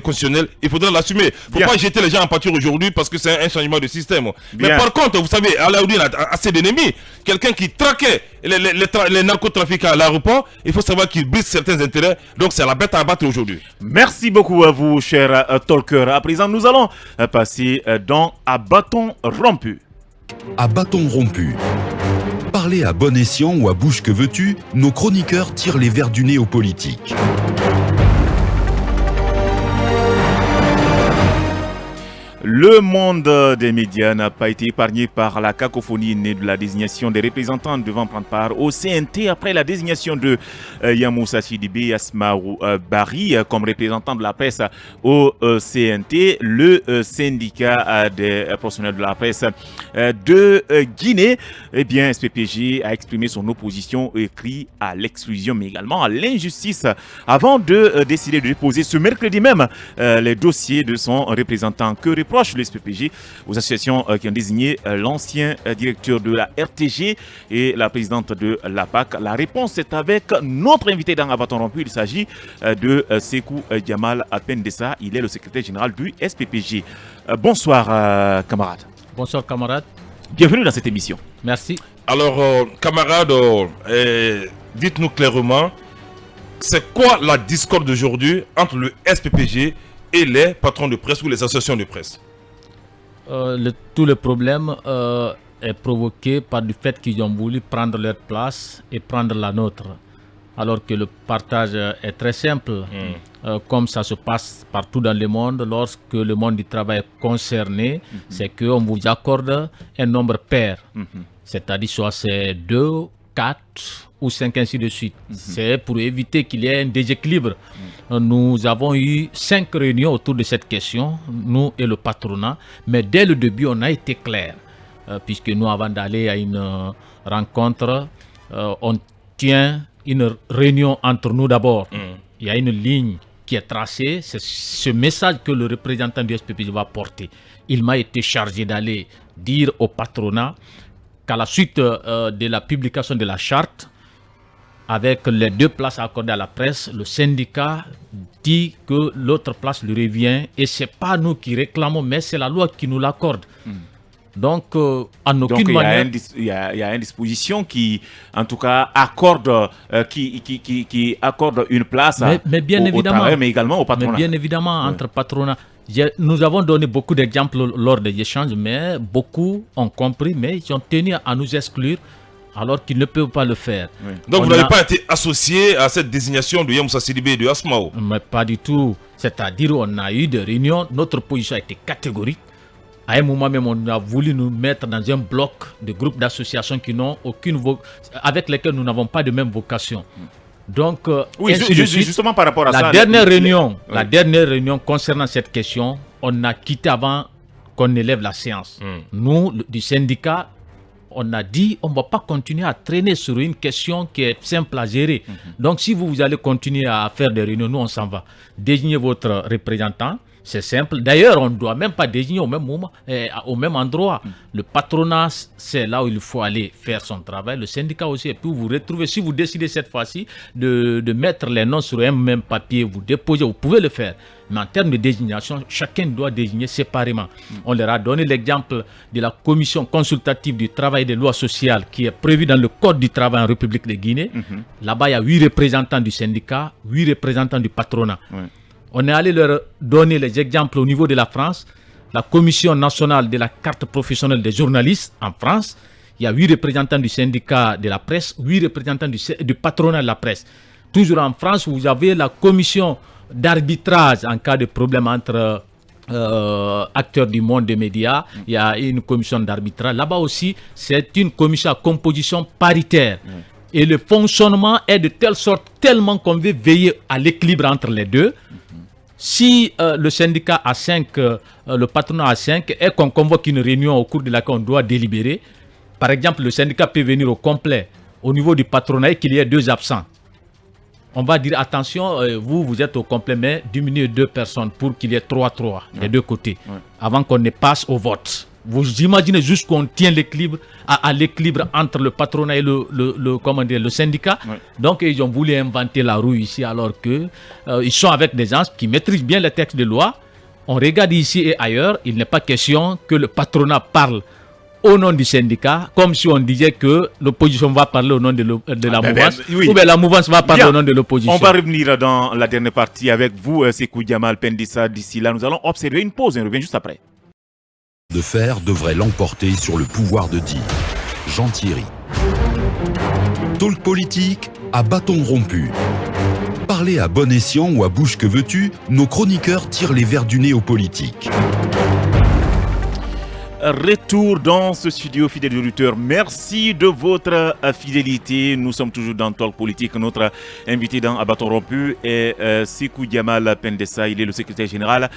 constitutionnel. Il faudra l'assumer. Il ne faut pas jeter les gens en pâture aujourd'hui parce que c'est un changement de système. Mais par contre, vous savez, Alaoudine a assez d'ennemis. Quelqu'un qui traquait les narcotrafiquants à l'aéroport, il faut savoir qu'il brise certains intérêts. Donc c'est la bête à abattre aujourd'hui. Merci beaucoup à vous, chers talkers. À présent, nous allons passer dans À bâton rompu. À bâton rompu. Parler à bon escient ou à bouche que veux-tu, nos chroniqueurs tirent les vers du nez aux politiques. Le monde des médias n'a pas été épargné par la cacophonie née de la désignation des représentants devant prendre part au CNT après la désignation de Yamoussa Sidibé et Asmaou Bari comme représentants de la presse au CNT, le syndicat des professionnels de la presse de Guinée. Eh bien, SPPG a exprimé son opposition écrite à l'exclusion, mais également à l'injustice, avant de décider de déposer ce mercredi même les dossiers de son représentant. Que reproche le SPPG aux associations qui ont désigné l'ancien directeur de la RTG et la présidente de l'APAC? La réponse est avec notre invité dans À bâton rompu. Il s'agit de Sekou Diamal Apendessa. Il est le secrétaire général du SPPG. Bonsoir, camarade. Bonsoir, camarade. Bienvenue dans cette émission. Merci. Alors, camarade, dites-nous clairement, c'est quoi la discorde d'aujourd'hui entre le SPPG et les patrons de presse ou les associations de presse? Tout le problème est provoqué par le fait qu'ils ont voulu prendre leur place et prendre la nôtre. Alors que le partage est très simple, comme ça se passe partout dans le monde. Lorsque le monde du travail est concerné, c'est qu'on vous accorde un nombre pair. C'est-à-dire soit c'est 2, 4 ou 5, ainsi de suite. C'est pour éviter qu'il y ait un déséquilibre. Nous avons eu 5 réunions autour de cette question, nous et le patronat, mais dès le début, on a été clair, puisque nous, avant d'aller à une rencontre, on tient une réunion entre nous d'abord. Il y a une ligne qui est tracée, c'est ce message que le représentant du SPPG va porter. Il m'a été chargé d'aller dire au patronat qu'à la suite de la publication de la charte, avec les 2 places accordées à la presse, le syndicat dit que l'autre place lui revient et ce n'est pas nous qui réclamons, mais c'est la loi qui nous l'accorde. Donc, en aucune manière... il y a une disposition qui, en tout cas, accorde, qui accorde une place mais bien au évidemment, travail, mais également au patronat. Mais bien évidemment, entre patronat... Nous avons donné beaucoup d'exemples lors des échanges, mais beaucoup ont compris, mais ils ont tenu à nous exclure alors qu'ils ne peuvent pas le faire. Oui. Donc vous n'avez pas été associé à cette désignation de Yamoussa Sidibé et de Asmao? Mais pas du tout. C'est-à-dire on a eu des réunions, notre position a été catégorique. À un moment même, on a voulu nous mettre dans un bloc de groupes d'associations qui n'ont aucune avec lesquels nous n'avons pas de même vocation. Donc, oui, justement par rapport à ça. La dernière réunion concernant cette question, on a quitté avant qu'on élève la séance. Nous, du syndicat, on a dit on ne va pas continuer à traîner sur une question qui est simple à gérer. Donc si vous allez continuer à faire des réunions, nous on s'en va. Désignez votre représentant, c'est simple. D'ailleurs, on ne doit même pas désigner au même moment, au même endroit. Le patronat, c'est là où il faut aller faire son travail. Le syndicat aussi, et puis vous retrouvez, si vous décidez cette fois-ci de mettre les noms sur un même papier, vous déposez, vous pouvez le faire. Mais en termes de désignation, chacun doit désigner séparément. On leur a donné l'exemple de la commission consultative du travail et des lois sociales qui est prévue dans le Code du travail en République de Guinée. Là-bas, il y a 8 représentants du syndicat, 8 représentants du patronat. On est allé leur donner les exemples au niveau de la France. La Commission nationale de la carte professionnelle des journalistes en France, il y a 8 représentants du syndicat de la presse, 8 représentants du patronat de la presse. Toujours en France, vous avez la commission d'arbitrage en cas de problème entre acteurs du monde des médias. Il y a une commission d'arbitrage. Là-bas aussi, c'est une commission à composition paritaire. Et le fonctionnement est de telle sorte, tellement qu'on veut veiller à l'équilibre entre les deux. Si le syndicat a 5, le patronat a 5, et qu'on convoque une réunion au cours de laquelle on doit délibérer, par exemple, le syndicat peut venir au complet au niveau du patronat et qu'il y ait 2 absents. On va dire attention, vous êtes au complet, mais diminuez 2 personnes pour qu'il y ait 3-3 des deux côtés, avant qu'on ne passe au vote. Vous imaginez juste qu'on tient l'équilibre à l'équilibre entre le patronat et le syndicat. Donc ils ont voulu inventer la roue ici alors que ils sont avec des gens qui maîtrisent bien les textes de loi. On regarde ici et ailleurs, il n'est pas question que le patronat parle au nom du syndicat, comme si on disait que l'opposition va parler au nom de la mouvance, ou bien la mouvance va parler au nom de l'opposition. On va revenir dans la dernière partie avec vous, Sékou Djamal Pendissa. D'ici là, nous allons observer une pause et on revient juste après. De faire devrait l'emporter sur le pouvoir de dire. Jean Thierry. Talk politique à bâton rompu. Parler à bon escient ou à bouche que veux-tu, nos chroniqueurs tirent les verres du nez aux politiques. Retour dans ce studio, fidèles auditeurs. Merci de votre fidélité. Nous sommes toujours dans Talk Politique. Notre invité dans À bâton rompu est Sékou Djamal Pendissa. Il est le secrétaire général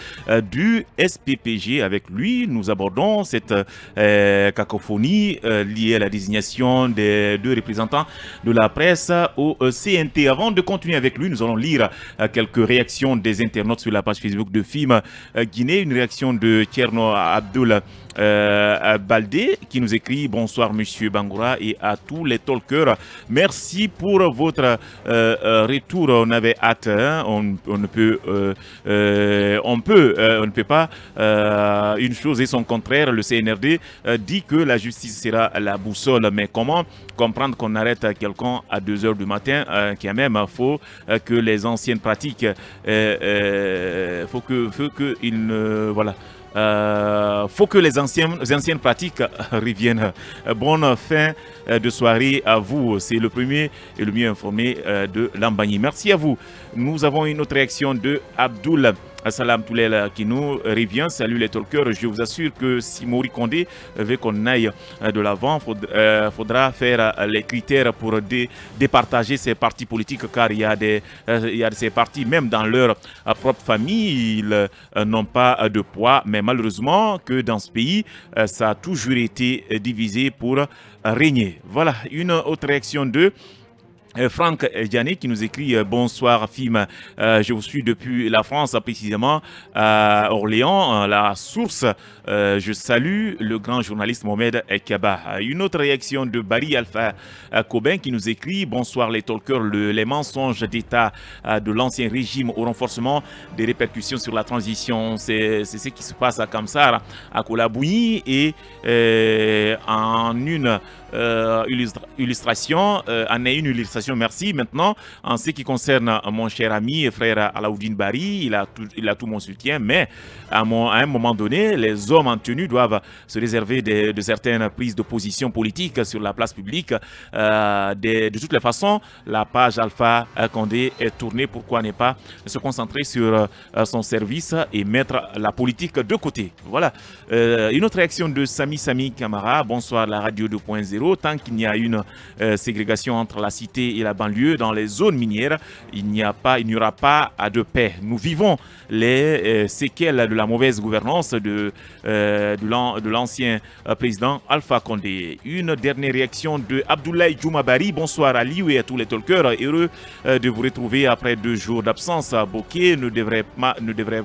du SPPG. Avec lui, nous abordons cette cacophonie liée à la désignation des 2 représentants de la presse au CNT. Avant de continuer avec lui, nous allons lire quelques réactions des internautes sur la page Facebook de FIM Guinée. Une réaction de Tcherno Abdul Baldé qui nous écrit: bonsoir monsieur Bangoura et à tous les talkers, merci pour votre retour. On avait hâte, hein? on ne peut pas une chose et son contraire. Le CNRD dit que la justice sera la boussole, mais comment comprendre qu'on arrête quelqu'un à 2h du matin, qui a même faut que les anciennes pratiques faut que les anciennes pratiques reviennent. Bonne fin de soirée à vous. C'est le premier et le mieux informé de Lambagny. Merci à vous. Nous avons une autre réaction de Abdoul Salam Toulel qui nous revient. Salut les talkers. Je vous assure que si Mori Kondé veut qu'on aille de l'avant, faudra faire les critères pour départager ces partis politiques, car il y a ces partis, même dans leur propre famille, ils n'ont pas de poids. Mais malheureusement que dans ce pays, ça a toujours été divisé pour régner. Voilà, une autre réaction de Franck Diané qui nous écrit bonsoir Fim, je vous suis depuis la France, précisément à Orléans, la source. Je salue le grand journaliste Mohamed Ekaba. Une autre réaction de Barry Alpha Cobin qui nous écrit bonsoir les talkers, les mensonges d'État de l'ancien régime au renforcement des répercussions sur la transition. C'est ce qui se passe à Kamsar, à Kolabouyi, et en une illustration, merci. Maintenant, en ce qui concerne mon cher ami et frère Alaoudine Bari, il a tout mon soutien, mais à un moment donné, les hommes en tenue doivent se réserver de certaines prises de position politique sur la place publique. De toutes les façons, la page Alpha Condé est tournée. Pourquoi ne pas se concentrer sur son service et mettre la politique de côté? Voilà. Une autre réaction de Sami Camara. Bonsoir la radio 2.0. Tant qu'il n'y a une ségrégation entre la cité et la banlieue dans les zones minières, il n'y aura pas de paix. Nous vivons les séquelles de la mauvaise gouvernance de l'ancien président Alpha Condé. Une dernière réaction de Abdoulaye Djoumabari. Bonsoir à Liu et à tous les talkers. Heureux de vous retrouver après 2 jours d'absence. Bokeh ne devrait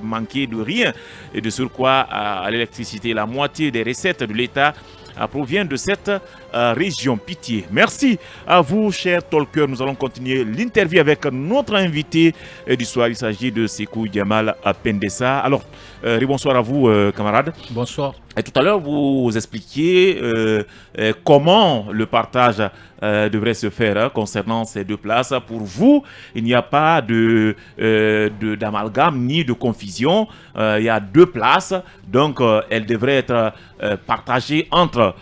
manquer de rien et de surcroît à l'électricité. La moitié des recettes de l'État provient de cette région. Pitié. Merci à vous, chers talkers. Nous allons continuer l'interview avec notre invité du soir. Il s'agit de Sekou Diamal Pendessa. Alors, bonsoir à vous, camarades. Bonsoir. Et tout à l'heure, vous expliquiez comment le partage devrait se faire concernant ces 2 places. Pour vous, il n'y a pas d'amalgame ni de confusion. Il y a 2 places, donc elles devraient être partagées entre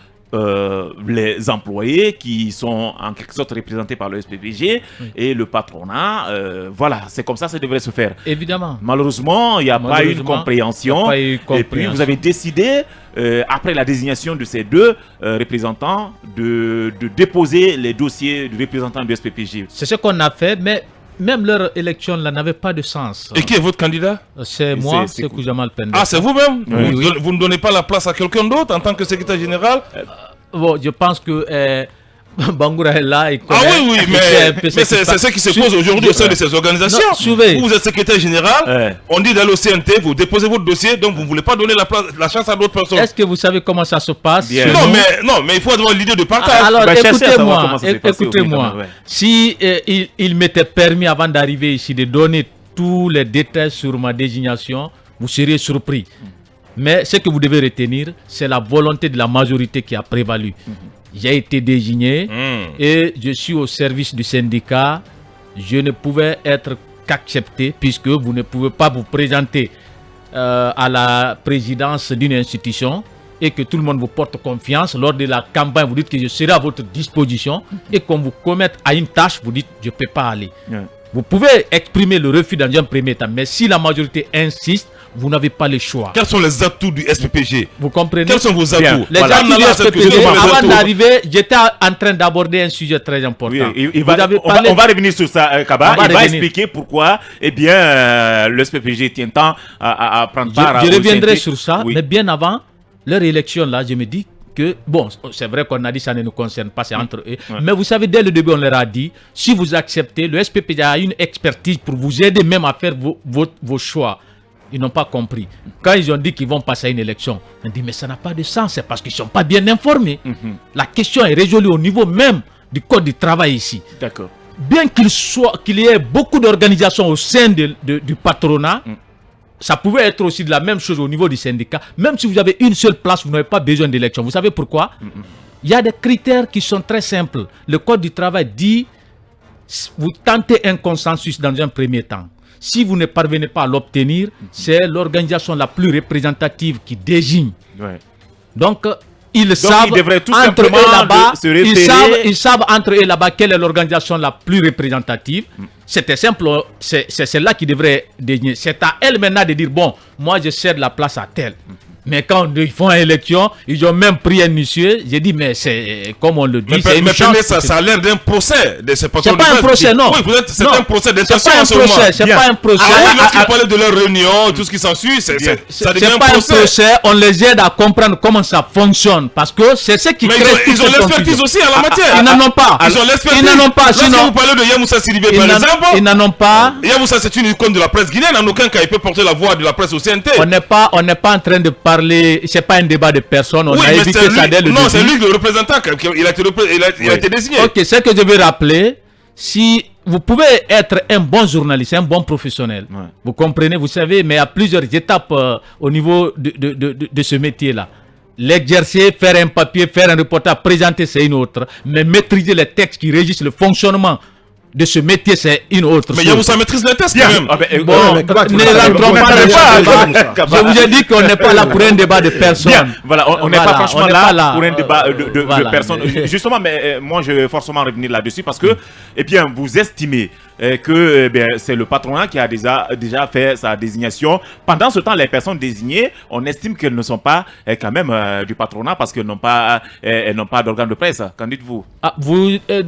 les employés qui sont en quelque sorte représentés par le SPPG et le patronat. Voilà, c'est comme ça que ça devrait se faire. Évidemment. Malheureusement, il n'y a pas eu de compréhension. Et puis, vous avez décidé, après la désignation de ces 2 représentants, de déposer les dossiers du représentant du SPPG. C'est ce qu'on a fait, mais même leur élection là n'avait pas de sens. Et qui est votre candidat? C'est moi, c'est Sekou Diamal Pendessa. Ah, c'est vous-même? Oui. Vous ne donnez pas la place à quelqu'un d'autre en tant que secrétaire général? Bon, je pense que Bangoura est là. Oui, mais c'est ce qui se pose aujourd'hui au sein de ces organisations. Vous êtes secrétaire général, on dit d'aller au CNT, vous déposez votre dossier, donc vous ne voulez pas donner la chance à d'autres personnes. Est-ce que vous savez comment ça se passe? Non, mais il faut avoir l'idée de partage. Alors, écoutez-moi. Si il m'était permis avant d'arriver ici de donner tous les détails sur ma désignation, vous seriez surpris. Mais ce que vous devez retenir, c'est la volonté de la majorité qui a prévalu. J'ai été désigné et je suis au service du syndicat. Je ne pouvais être qu'accepté puisque vous ne pouvez pas vous présenter à la présidence d'une institution et que tout le monde vous porte confiance. Lors de la campagne, vous dites que je serai à votre disposition et qu'on vous commette à une tâche, vous dites je ne peux pas aller. Vous pouvez exprimer le refus dans un premier temps, mais si la majorité insiste, vous n'avez pas le choix. Quels sont les atouts du SPPG? Vous comprenez? Quels sont vos atouts? Les atouts du SPPG, avant d'arriver, j'étais en train d'aborder un sujet très important. Oui, on va revenir sur ça, Kaba. Il va expliquer pourquoi le SPPG tient tant à prendre part. Je reviendrai sur ça, mais bien avant leur élection, là, je me dis que, bon, c'est vrai qu'on a dit que ça ne nous concerne pas, c'est entre eux. Mais vous savez, dès le début, on leur a dit, si vous acceptez, le SPPG a une expertise pour vous aider même à faire vos choix. Ils n'ont pas compris. Quand ils ont dit qu'ils vont passer à une élection, on dit mais ça n'a pas de sens, c'est parce qu'ils ne sont pas bien informés. La question est résolue au niveau même du code du travail ici. D'accord. Bien qu'il y ait beaucoup d'organisations au sein du patronat, ça pouvait être aussi de la même chose au niveau du syndicat. Même si vous avez une seule place, vous n'avez pas besoin d'élection. Vous savez pourquoi? Il y a des critères qui sont très simples. Le code du travail dit, vous tentez un consensus dans un premier temps. Si vous ne parvenez pas à l'obtenir, c'est l'organisation la plus représentative qui désigne. Donc, ils savent entre eux là-bas, ils savent entre eux là-bas quelle est l'organisation la plus représentative. C'était simple, c'est celle-là qui devrait désigner. C'est à elle maintenant de dire, bon, moi je cède la place à tel. Mais quand ils font une élection, ils ont même pris un monsieur. J'ai dit, mais c'est comme on le dit, c'est une chance. Ça a l'air d'un procès de ces patrons. C'est pas un procès, non. Oui, peut-être c'est un procès d'intention. C'est pas un procès. Lorsqu'ils parlaient de leur réunion, tout ce qui s'ensuit, ça devient un procès. C'est pas un procès. On les aide à comprendre comment ça fonctionne. Parce que c'est ce qui crée. Ils ont l'expertise aussi en la matière. Ils n'en ont pas. Ils ont l'expertise. Ils n'en ont pas. Lorsque vous parlez de Yamoussa Sidibé, par exemple, ils n'en ont pas. Yamoussa, c'est une icône de la presse guinéenne. En aucun cas, il peut porter la voix de la presse au CNT. On n'est pas en train de parler. C'est pas un débat de personnes. On a évité ça dès le début. Non, c'est lui le représentant. Il a été désigné. Ok, ce que je veux rappeler, si vous pouvez être un bon journaliste, un bon professionnel, vous comprenez, vous savez, mais il y a plusieurs étapes au niveau de ce métier-là. L'exercer, faire un papier, faire un reportage, présenter, c'est une autre. Mais maîtriser les textes qui régissent le fonctionnement de ce métier, c'est une autre mais chose. Yamoussa maîtrise les textes quand même. Ne rentrons pas dans le débat. Je vous ai dit qu'on n'est pas là pour un débat de personnes. Bien, voilà, on n'est pas franchement là pour un débat de personnes. Justement, mais moi je vais forcément revenir là-dessus parce que, eh bien, vous estimez que c'est le patronat qui a déjà fait sa désignation. Pendant ce temps, les personnes désignées, on estime qu'elles ne sont pas quand même du patronat parce qu'elles n'ont pas d'organe de presse. Qu'en dites-vous?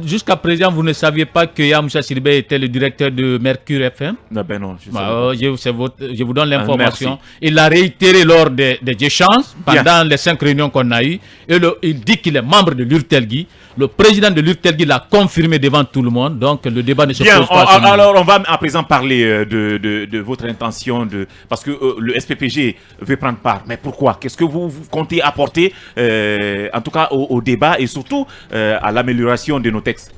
Jusqu'à présent, vous ne saviez pas que Yamoussa Sidibé était le directeur de Mercure FM? Non, non. Je vous donne l'information. Il l'a réitéré lors des échanges pendant les 5 réunions qu'on a eues. Et il dit qu'il est membre de l'Urtelgui. Le président de l'Urtelgui l'a confirmé devant tout le monde. Donc le débat ne se pose pas. Alors on va à présent parler de votre intention parce que le SPPG veut prendre part. Mais pourquoi? Qu'est-ce que vous comptez apporter en tout cas au débat et surtout à l'amélioration de nos textes?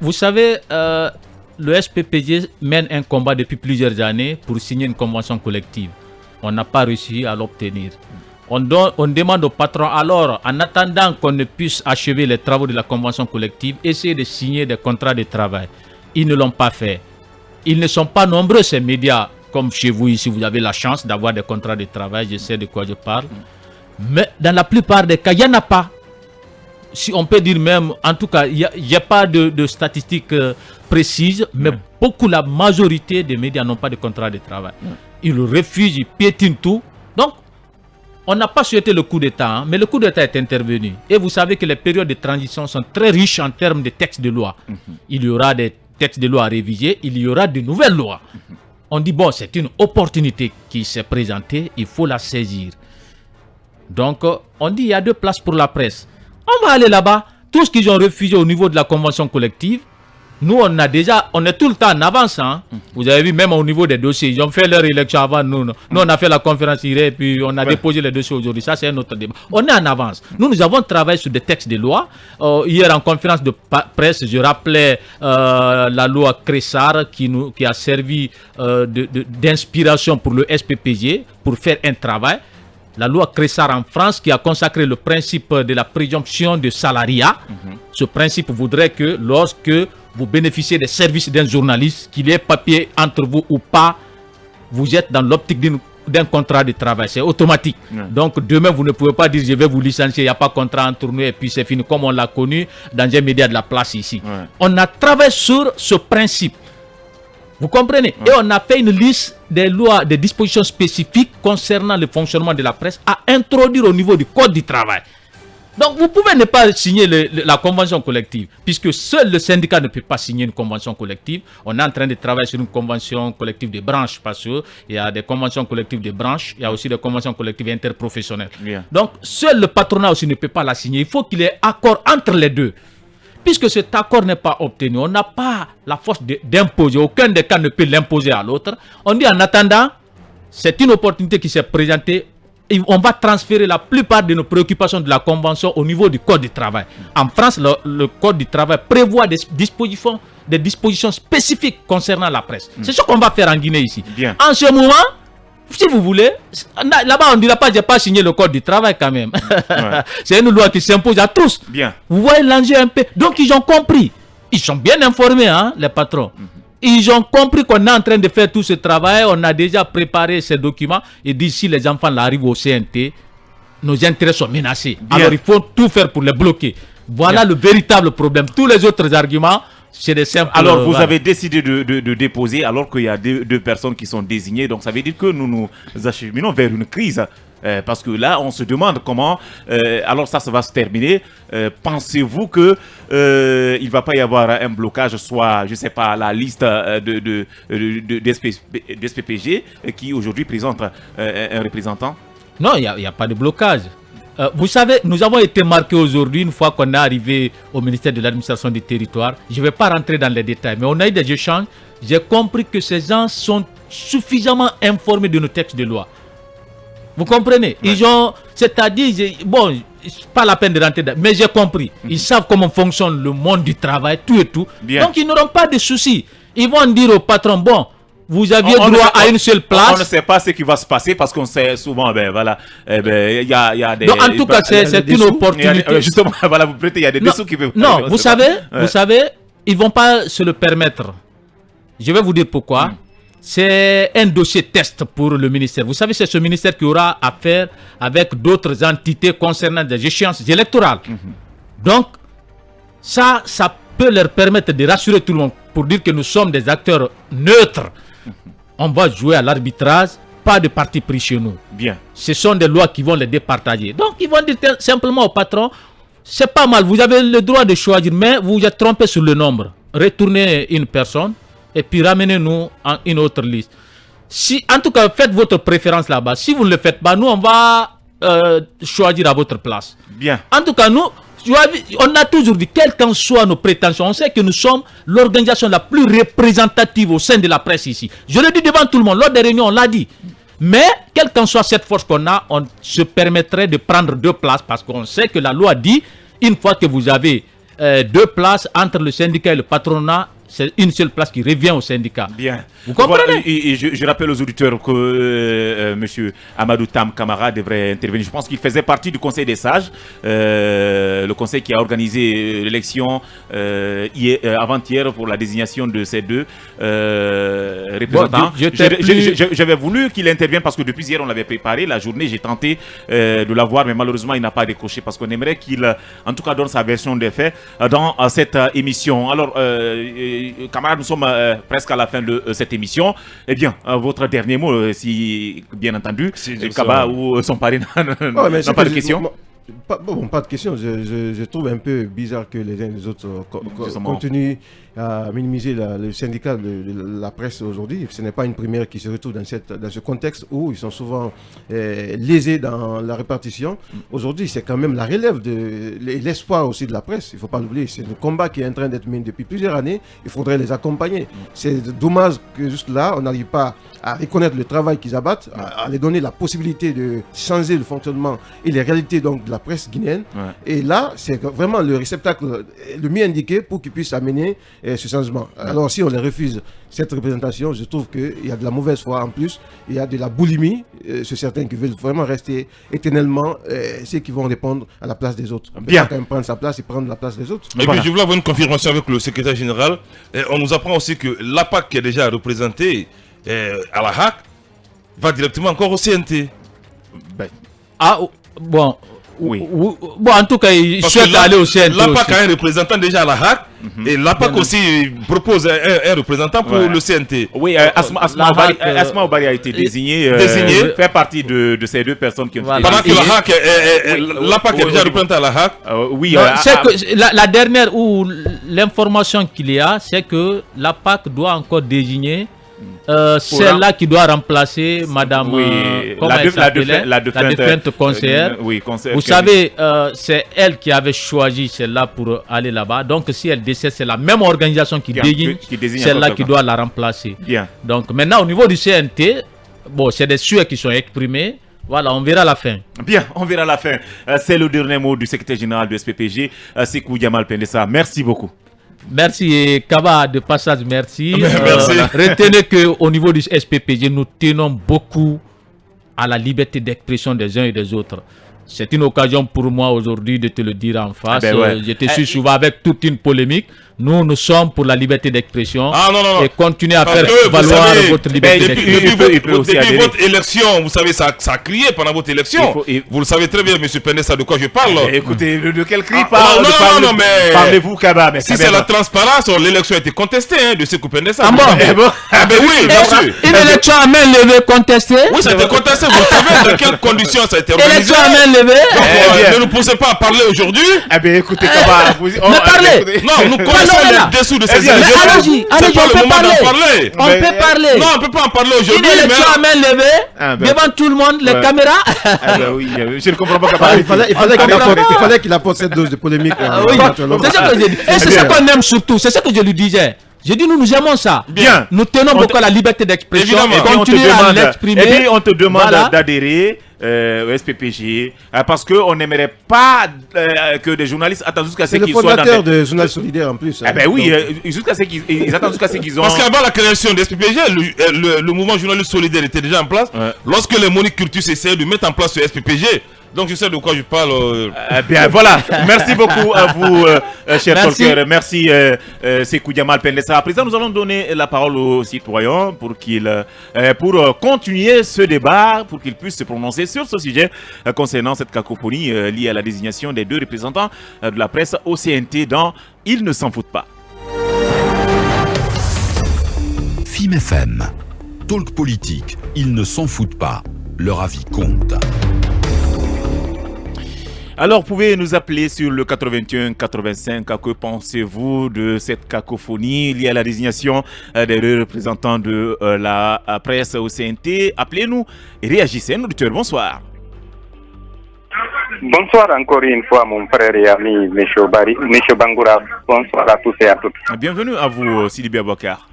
Vous savez, le SPPG mène un combat depuis plusieurs années pour signer une convention collective. On n'a pas réussi à l'obtenir. On demande au patron, alors, en attendant qu'on ne puisse achever les travaux de la convention collective, essayer de signer des contrats de travail. Ils ne l'ont pas fait. Ils ne sont pas nombreux, ces médias, comme chez vous ici, vous avez la chance d'avoir des contrats de travail, je sais de quoi je parle. Mais dans la plupart des cas, il n'y en a pas. Si on peut dire même, en tout cas, il n'y a pas de statistiques précises, mais la majorité des médias n'ont pas de contrat de travail. Ils refusent, ils piétinent tout. Donc, on n'a pas souhaité le coup d'État, mais le coup d'État est intervenu. Et vous savez que les périodes de transition sont très riches en termes de textes de loi. Il y aura des textes de loi à réviser, il y aura de nouvelles lois. On dit, bon, c'est une opportunité qui s'est présentée, il faut la saisir. Donc, on dit, il y a 2 places pour la presse. On va aller là-bas. Tout ce qu'ils ont refusé au niveau de la convention collective, nous, on est tout le temps en avance. Hein. Vous avez vu, même au niveau des dossiers, ils ont fait leur élection avant nous. Nous, on a fait la conférence hier et puis on a déposé les dossiers aujourd'hui. Ça, c'est un autre débat. On est en avance. Nous avons travaillé sur des textes de loi. Hier, en conférence de presse, je rappelais la loi Cressard qui a servi d'inspiration pour le SPPG pour faire un travail. La loi Cressard en France qui a consacré le principe de la présomption de salariat. Ce principe voudrait que lorsque vous bénéficiez des services d'un journaliste, qu'il y ait papier entre vous ou pas, vous êtes dans l'optique d'un contrat de travail. C'est automatique. Donc demain, vous ne pouvez pas dire je vais vous licencier, il n'y a pas de contrat entre nous et puis c'est fini, comme on l'a connu dans un média de la place ici. On a travaillé sur ce principe. Vous comprenez? Et on a fait une liste des lois, des dispositions spécifiques concernant le fonctionnement de la presse à introduire au niveau du Code du travail. Donc vous pouvez ne pas signer la convention collective, puisque seul le syndicat ne peut pas signer une convention collective. On est en train de travailler sur une convention collective de branches, parce qu'il y a des conventions collectives de branches, il y a aussi des conventions collectives interprofessionnelles. Donc seul le patronat aussi ne peut pas la signer. Il faut qu'il y ait accord entre les deux. Puisque cet accord n'est pas obtenu, on n'a pas la force d'imposer. Aucun des cas ne peut l'imposer à l'autre. On dit en attendant, c'est une opportunité qui s'est présentée. Et on va transférer la plupart de nos préoccupations de la Convention au niveau du Code du travail. En France, le Code du travail prévoit des dispositions spécifiques concernant la presse. C'est ce qu'on va faire en Guinée ici. En ce moment, si vous voulez, là-bas on ne dira pas j'ai pas signé le Code du travail quand même. C'est une loi qui s'impose à tous. Vous voyez l'enjeu un peu. Donc ils ont compris. Ils sont bien informés, hein, les patrons. Ils ont compris qu'on est en train de faire tout ce travail. On a déjà préparé ces documents. Et d'ici les enfants arrivent au CNT, nos intérêts sont menacés. Alors il faut tout faire pour les bloquer. Voilà le véritable problème. Tous les autres arguments, c'est des simples... Alors, vous avez décidé de déposer alors qu'il y a deux personnes qui sont désignées. Donc, ça veut dire que nous nous acheminons vers une crise. Parce que là, on se demande comment... alors, ça va se terminer. Pensez-vous que il ne va pas y avoir un blocage, soit, je ne sais pas, la liste de SPPG qui aujourd'hui présente un représentant? Non, il n'y a pas de blocage. Vous savez, nous avons été marqués aujourd'hui, une fois qu'on est arrivé au ministère de l'administration du territoire. Je ne vais pas rentrer dans les détails, mais on a eu des échanges. J'ai compris que ces gens sont suffisamment informés de nos textes de loi. Vous comprenez? Ouais. Ils ont, c'est-à-dire, bon, pas la peine de rentrer dedans, mais j'ai compris. Ils savent comment fonctionne le monde du travail, tout et tout. Bien. Donc, ils n'auront pas de soucis. Ils vont dire au patron, bon, vous aviez droit à une seule place. On ne sait pas ce qui va se passer parce qu'on sait souvent, ben voilà, il y a des... Donc, en tout cas, c'est une opportunité. Justement, voilà, vous prêtez, il y a des dessous qui peuvent... Non, vous savez, ils ne vont pas se le permettre. Je vais vous dire pourquoi. C'est un dossier test pour le ministère. Vous savez, c'est ce ministère qui aura affaire avec d'autres entités concernant des échéances électorales. Donc, ça peut leur permettre de rassurer tout le monde pour dire que nous sommes des acteurs neutres. On va jouer à l'arbitrage, pas de parti pris chez nous. Bien. Ce sont des lois qui vont les départager. Donc, ils vont dire simplement au patron, c'est pas mal, vous avez le droit de choisir, mais vous vous êtes trompé sur le nombre. Retournez une personne et puis ramenez-nous en une autre liste. Si, en tout cas, faites votre préférence là-bas. Si vous ne le faites pas, nous, on va choisir à votre place. Bien. En tout cas, nous, on a toujours dit, quelles qu'en soient nos prétentions, on sait que nous sommes l'organisation la plus représentative au sein de la presse ici. Je le dis devant tout le monde, lors des réunions, on l'a dit. Mais, quelle qu'en soit cette force qu'on a, on se permettrait de prendre 2 places parce qu'on sait que la loi dit, une fois que vous avez 2 places entre le syndicat et le patronat, c'est une seule place qui revient au syndicat. Bien. Vous comprenez? Voilà, et je rappelle aux auditeurs que M. Amadou Tam Kamara devrait intervenir. Je pense qu'il faisait partie du Conseil des sages, le conseil qui a organisé l'élection avant-hier pour la désignation de ces 2 représentants. J'avais voulu qu'il intervienne parce que depuis hier on l'avait préparé. La journée, j'ai tenté de l'avoir, mais malheureusement il n'a pas décroché parce qu'on aimerait qu'il, en tout cas, donne sa version des faits dans cette émission. Alors, camarades, nous sommes presque à la fin de cette émission. Eh bien, votre dernier mot, si bien entendu, Kaba ou son pari n'a pas de questions. Pas de question. Je trouve un peu bizarre que les uns et les autres continuent à minimiser le syndicat de la presse aujourd'hui. Ce n'est pas une première qui se retrouve dans ce contexte où ils sont souvent lésés dans la répartition. Aujourd'hui, c'est quand même la relève l'espoir aussi de la presse. Il ne faut pas l'oublier. C'est le combat qui est en train d'être mené depuis plusieurs années. Il faudrait les accompagner. C'est dommage que juste là, on n'arrive pas à reconnaître le travail qu'ils abattent, à les donner la possibilité de changer le fonctionnement et les réalités donc de la presse guinéenne. Et là, c'est vraiment le réceptacle le mieux indiqué pour qu'ils puissent amener ce changement. Alors si on les refuse cette représentation, je trouve qu'il y a de la mauvaise foi en plus, il y a de la boulimie sur certains qui veulent vraiment rester éternellement ceux qui vont répondre à la place des autres. On peut pas quand même prendre sa place et prendre la place des autres. Et puis je voulais avoir une confirmation avec le secrétaire général. On nous apprend aussi que l'APAC qui est déjà représenté à la HAC va directement encore au CNT. Bon. Oui. Bon, en tout cas, il souhaite aller au CNT. L'APAC a un représentant déjà à la HAC et l'APAC aussi propose un représentant pour le CNT. Oui, Asma Obari a été désigné. Fait partie de ces 2 personnes qui ont été désignées. Pendant que l'APAC est déjà représenté à la HAC. Oui. C'est que la dernière ou l'information qu'il y a, c'est que l'APAC doit encore désigner celle-là qui doit remplacer Madame la défunte conseillère. Vous savez, c'est elle qui avait choisi celle-là pour aller là-bas. Donc si elle décède, c'est la même organisation qui désigne celle-là qui doit la remplacer. Bien. Donc maintenant, au niveau du CNT, bon, c'est des souhaits qui sont exprimés. Voilà, on verra la fin. Bien, on verra la fin. C'est le dernier mot du secrétaire général du SPPG, Sekou Yamal Pendessa. Merci beaucoup. Merci et Kaba, de passage, merci. Merci. Retenez qu'au niveau du SPPG, nous tenons beaucoup à la liberté d'expression des uns et des autres. C'est une occasion pour moi aujourd'hui de te le dire en face. Je te suis souvent avec toute une polémique. Nous sommes pour la liberté d'expression et continuer à faire valoir votre liberté d'expression. Depuis votre élection, vous savez, ça a crié pendant votre élection. Vous le savez très bien, M. Pendessa, de quoi je parle. Écoutez, de quel cri parle Non, mais parlez-vous, Kaba? Si c'est la transparence, l'élection a été contestée de Sekou Pendessa. Ah bon? Oui, bien sûr. Une élection à main levée contestée? Oui, ça a été contesté. Vous savez dans quelles conditions ça a été organisé? Élection à main levée? Ne nous poussez pas à parler aujourd'hui. Écoutez, Kaba, mais parlez. Non, nous connaissons les dessous de ces élections. Allez-y, on peut parler. On peut parler. Non, on ne peut pas en parler aujourd'hui. Une élection à main levée, devant tout le monde, les caméras. Oui, je ne comprends pas, Kaba. Il fallait qu'il apporte cette dose de polémique. C'est ce que j'ai dit. Et c'est ce qu'on aime surtout. C'est ce que je lui disais. J'ai dit, nous aimons ça. Bien. Nous tenons beaucoup à la liberté d'expression. Évidemment. Et continuer à l'exprimer. Et puis, on te demande d'adhérer au SPPG parce qu'on n'aimerait pas que des journalistes attendent jusqu'à ce qu'ils soient dans... C'est le fondateur de Journal Solidaire en plus. Oui, jusqu'à ce qu'ils attendent jusqu'à ce qu'ils ont... Parce qu'avant la création de SPPG, le mouvement journaliste solidaire était déjà en place. Lorsque les Monique Cultus essayaient de mettre en place ce SPPG, donc je sais de quoi je parle. Bien, voilà. Merci beaucoup à vous, chers talkers. Merci, Sekou Djamal Pendessa. À présent, nous allons donner la parole aux citoyens pour continuer ce débat, pour qu'ils puissent se prononcer sur ce sujet concernant cette cacophonie liée à la désignation des 2 représentants de la presse au CNT dans Ils ne s'en foutent pas. FIM FM. Talk politique. Ils ne s'en foutent pas. Leur avis compte. Alors, vous pouvez nous appeler sur le 81 85. Que pensez-vous de cette cacophonie liée à la désignation des 2 représentants de la presse au CNT? Appelez-nous et réagissez. Un auditeur, bonsoir. Bonsoir encore une fois, mon frère et ami, M. Bangoura. Bonsoir à tous et à toutes. Bienvenue à vous, Sidibé Abouakar.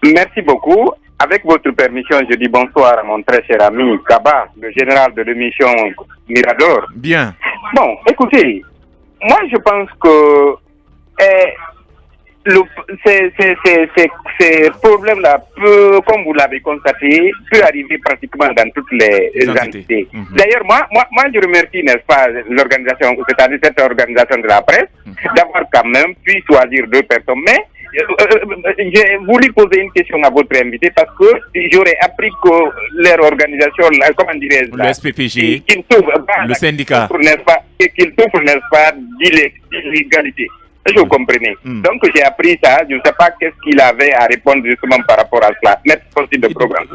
Merci beaucoup. Avec votre permission, je dis bonsoir à mon très cher ami Kaba, le général de l'émission Mirador. Bien. Bon, écoutez, moi je pense que ces problèmes-là, comme vous l'avez constaté, peut arriver pratiquement dans toutes les entités. D'ailleurs, moi, je remercie, n'est-ce pas, l'organisation, c'est-à-dire cette organisation de la presse, d'avoir quand même pu choisir 2 personnes. Mais j'ai voulu poser une question à votre invité parce que j'aurais appris que leur organisation, comment dirais-je, le SPPG, le syndicat, qu'ils souffrent, n'est-ce pas, d'illégalité. Je comprenais. Donc j'ai appris ça. Je ne sais pas qu'est-ce qu'il avait à répondre justement par rapport à cela. Merci aussi de programme.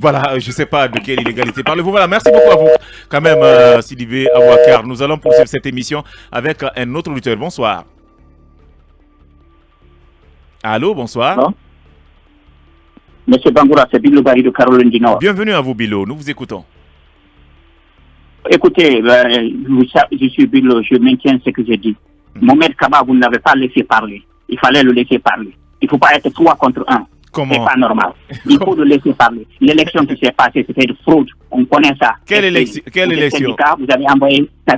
Voilà, je ne sais pas de quelle illégalité parlez-vous. Voilà, merci beaucoup à vous. Quand même, Sidibé Abouakar, nous allons poursuivre cette émission avec un autre auditeur. Bonsoir. Allô, bonsoir. Non. Monsieur Bangoura, c'est Bilo Barry de Caroline du Nord. Bienvenue à vous, Bilo. Nous vous écoutons. Écoutez, je suis Bilo, je maintiens ce que j'ai dit. Mohamed Kaba, vous ne l'avez pas laissé parler. Il fallait le laisser parler. Il ne faut pas être 3 contre 1. Comment? C'est pas normal. Il faut le laisser parler. L'élection qui s'est passée, c'était de fraude. On connaît ça. Quelle élection? Vous avez envoyé ça.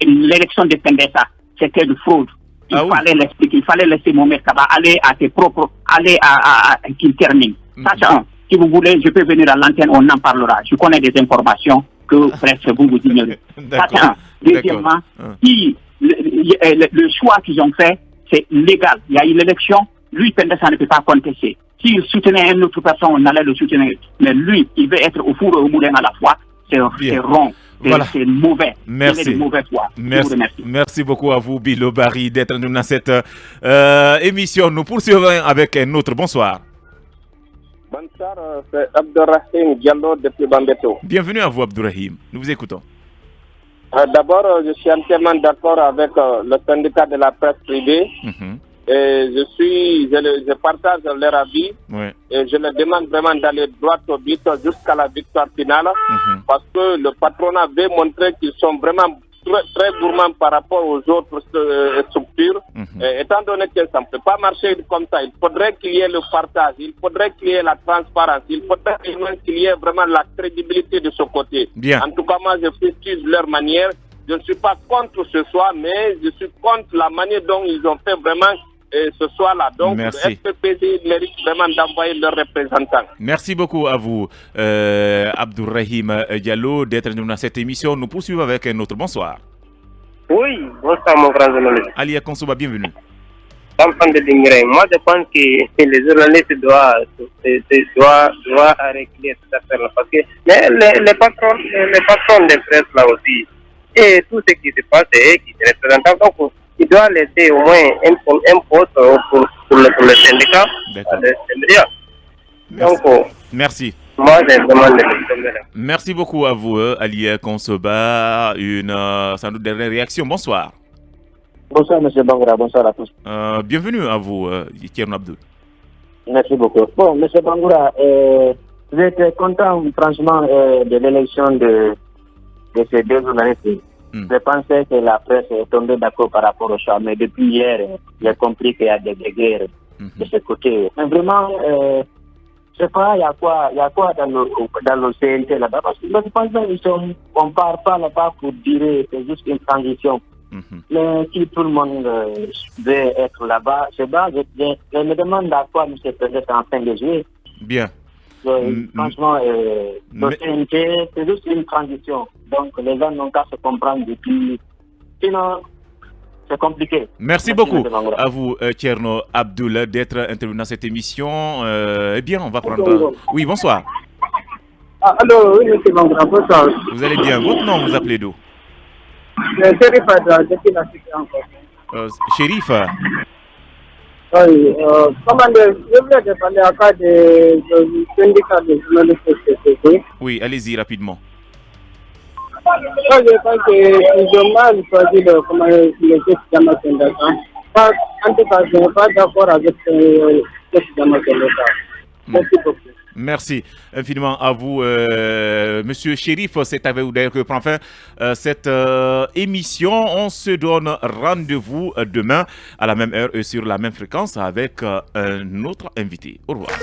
L'élection de Pendessa, c'était de fraude. Il fallait l'expliquer. Il fallait laisser Mohamed Kaba aller à ses propres... aller à qu'il termine. Ça, c'est un. Si vous voulez, je peux venir à l'antenne, on en parlera. Je connais des informations que presque vous ignorez. Ça, c'est un. Deuxièmement, si le choix qu'ils ont fait, c'est légal. Il y a eu l'élection. Lui, Pendessa ne peut pas contester. S'il soutenait une autre personne, on allait le soutenir. Mais lui, il veut être au four et au moulin à la fois. C'est rond. Voilà. C'est mauvais. Merci. Merci beaucoup à vous, Bilo Barry, d'être dans cette émission. Nous poursuivons avec un autre. Bonsoir. Bonsoir, c'est Abdourahim Diallo depuis Bambeto. Bienvenue à vous, Abdourahim. Nous vous écoutons. D'abord, je suis entièrement d'accord avec le syndicat de la presse privée. Et je partage leur avis. Et je leur demande vraiment d'aller droit au but jusqu'à la victoire finale. Parce que le patronat veut montrer qu'ils sont vraiment très gourmands par rapport aux autres structures. Et étant donné que ça ne peut pas marcher comme ça, il faudrait qu'il y ait le partage, il faudrait qu'il y ait la transparence, il faudrait qu'il y ait vraiment la crédibilité de ce côté. En tout cas, moi, je fustige leur manière. Je ne suis pas contre ce choix, mais je suis contre la manière dont ils ont fait vraiment ce soir-là. Donc, merci. le FPPD mérite vraiment d'envoyer leurs représentants. Merci beaucoup à vous, Abdourahim Diallo, d'être dans cette émission. Nous poursuivons avec un autre. Bonsoir. Oui, bonsoir mon grand journaliste. Ali Akonsouba, bienvenue. Moi, je pense que les journalistes doivent régler cette affaire-là. Parce que les patrons de presse là aussi, et tout ce qui se passe, et qui se représente, donc ils doivent laisser au moins un poste pour le syndicat. D'accord. Donc, merci. Moi, je demande de merci beaucoup à vous, Ali Akonsouba. Sans doute dernière réaction. Bonsoir. Bonsoir, M. Bangoura. Bonsoir à tous. Bienvenue à vous, Thierno Abdou. Merci beaucoup. Bon, M. Bangoura, vous êtes content, franchement, de l'élection de ces deux journalistes. Je pensais que la presse est tombée d'accord par rapport au choix, mais depuis hier, j'ai compris qu'il y a des guerres de ce côté. Mais vraiment, je sais pas, il y a quoi dans le CNT là-bas, parce que je pense qu'on ne part pas là-bas pour dire c'est juste une transition. Mais si tout le monde veut être là-bas, je me demande à quoi M. Pédé est en train de jouer. Bien. Franchement, le CNT, c'est juste une transition. Donc les gens n'ont qu'à se comprendre depuis. Sinon, c'est compliqué. Merci beaucoup à vous, Thierno Abdoul, d'être intervenu dans cette émission. Eh bien, on va prendre... Oui, bonsoir. Allô, oui, M. Bangoura, bonsoir. Vous allez bien. Votre nom, vous appelez d'où? Chérif depuis la cité encore. Chérif. Oui, je voulais parler à cas du syndicat des journalistes. Oui, allez-y rapidement. Moi, je pense qu'ils ont mal choisi le système syndical. En tout cas, je ne suis pas d'accord avec le système syndical. Merci beaucoup. Merci infiniment à vous, Monsieur Chérif. C'est avec vous d'ailleurs que prend fin cette émission. On se donne rendez-vous demain à la même heure et sur la même fréquence avec un autre invité. Au revoir.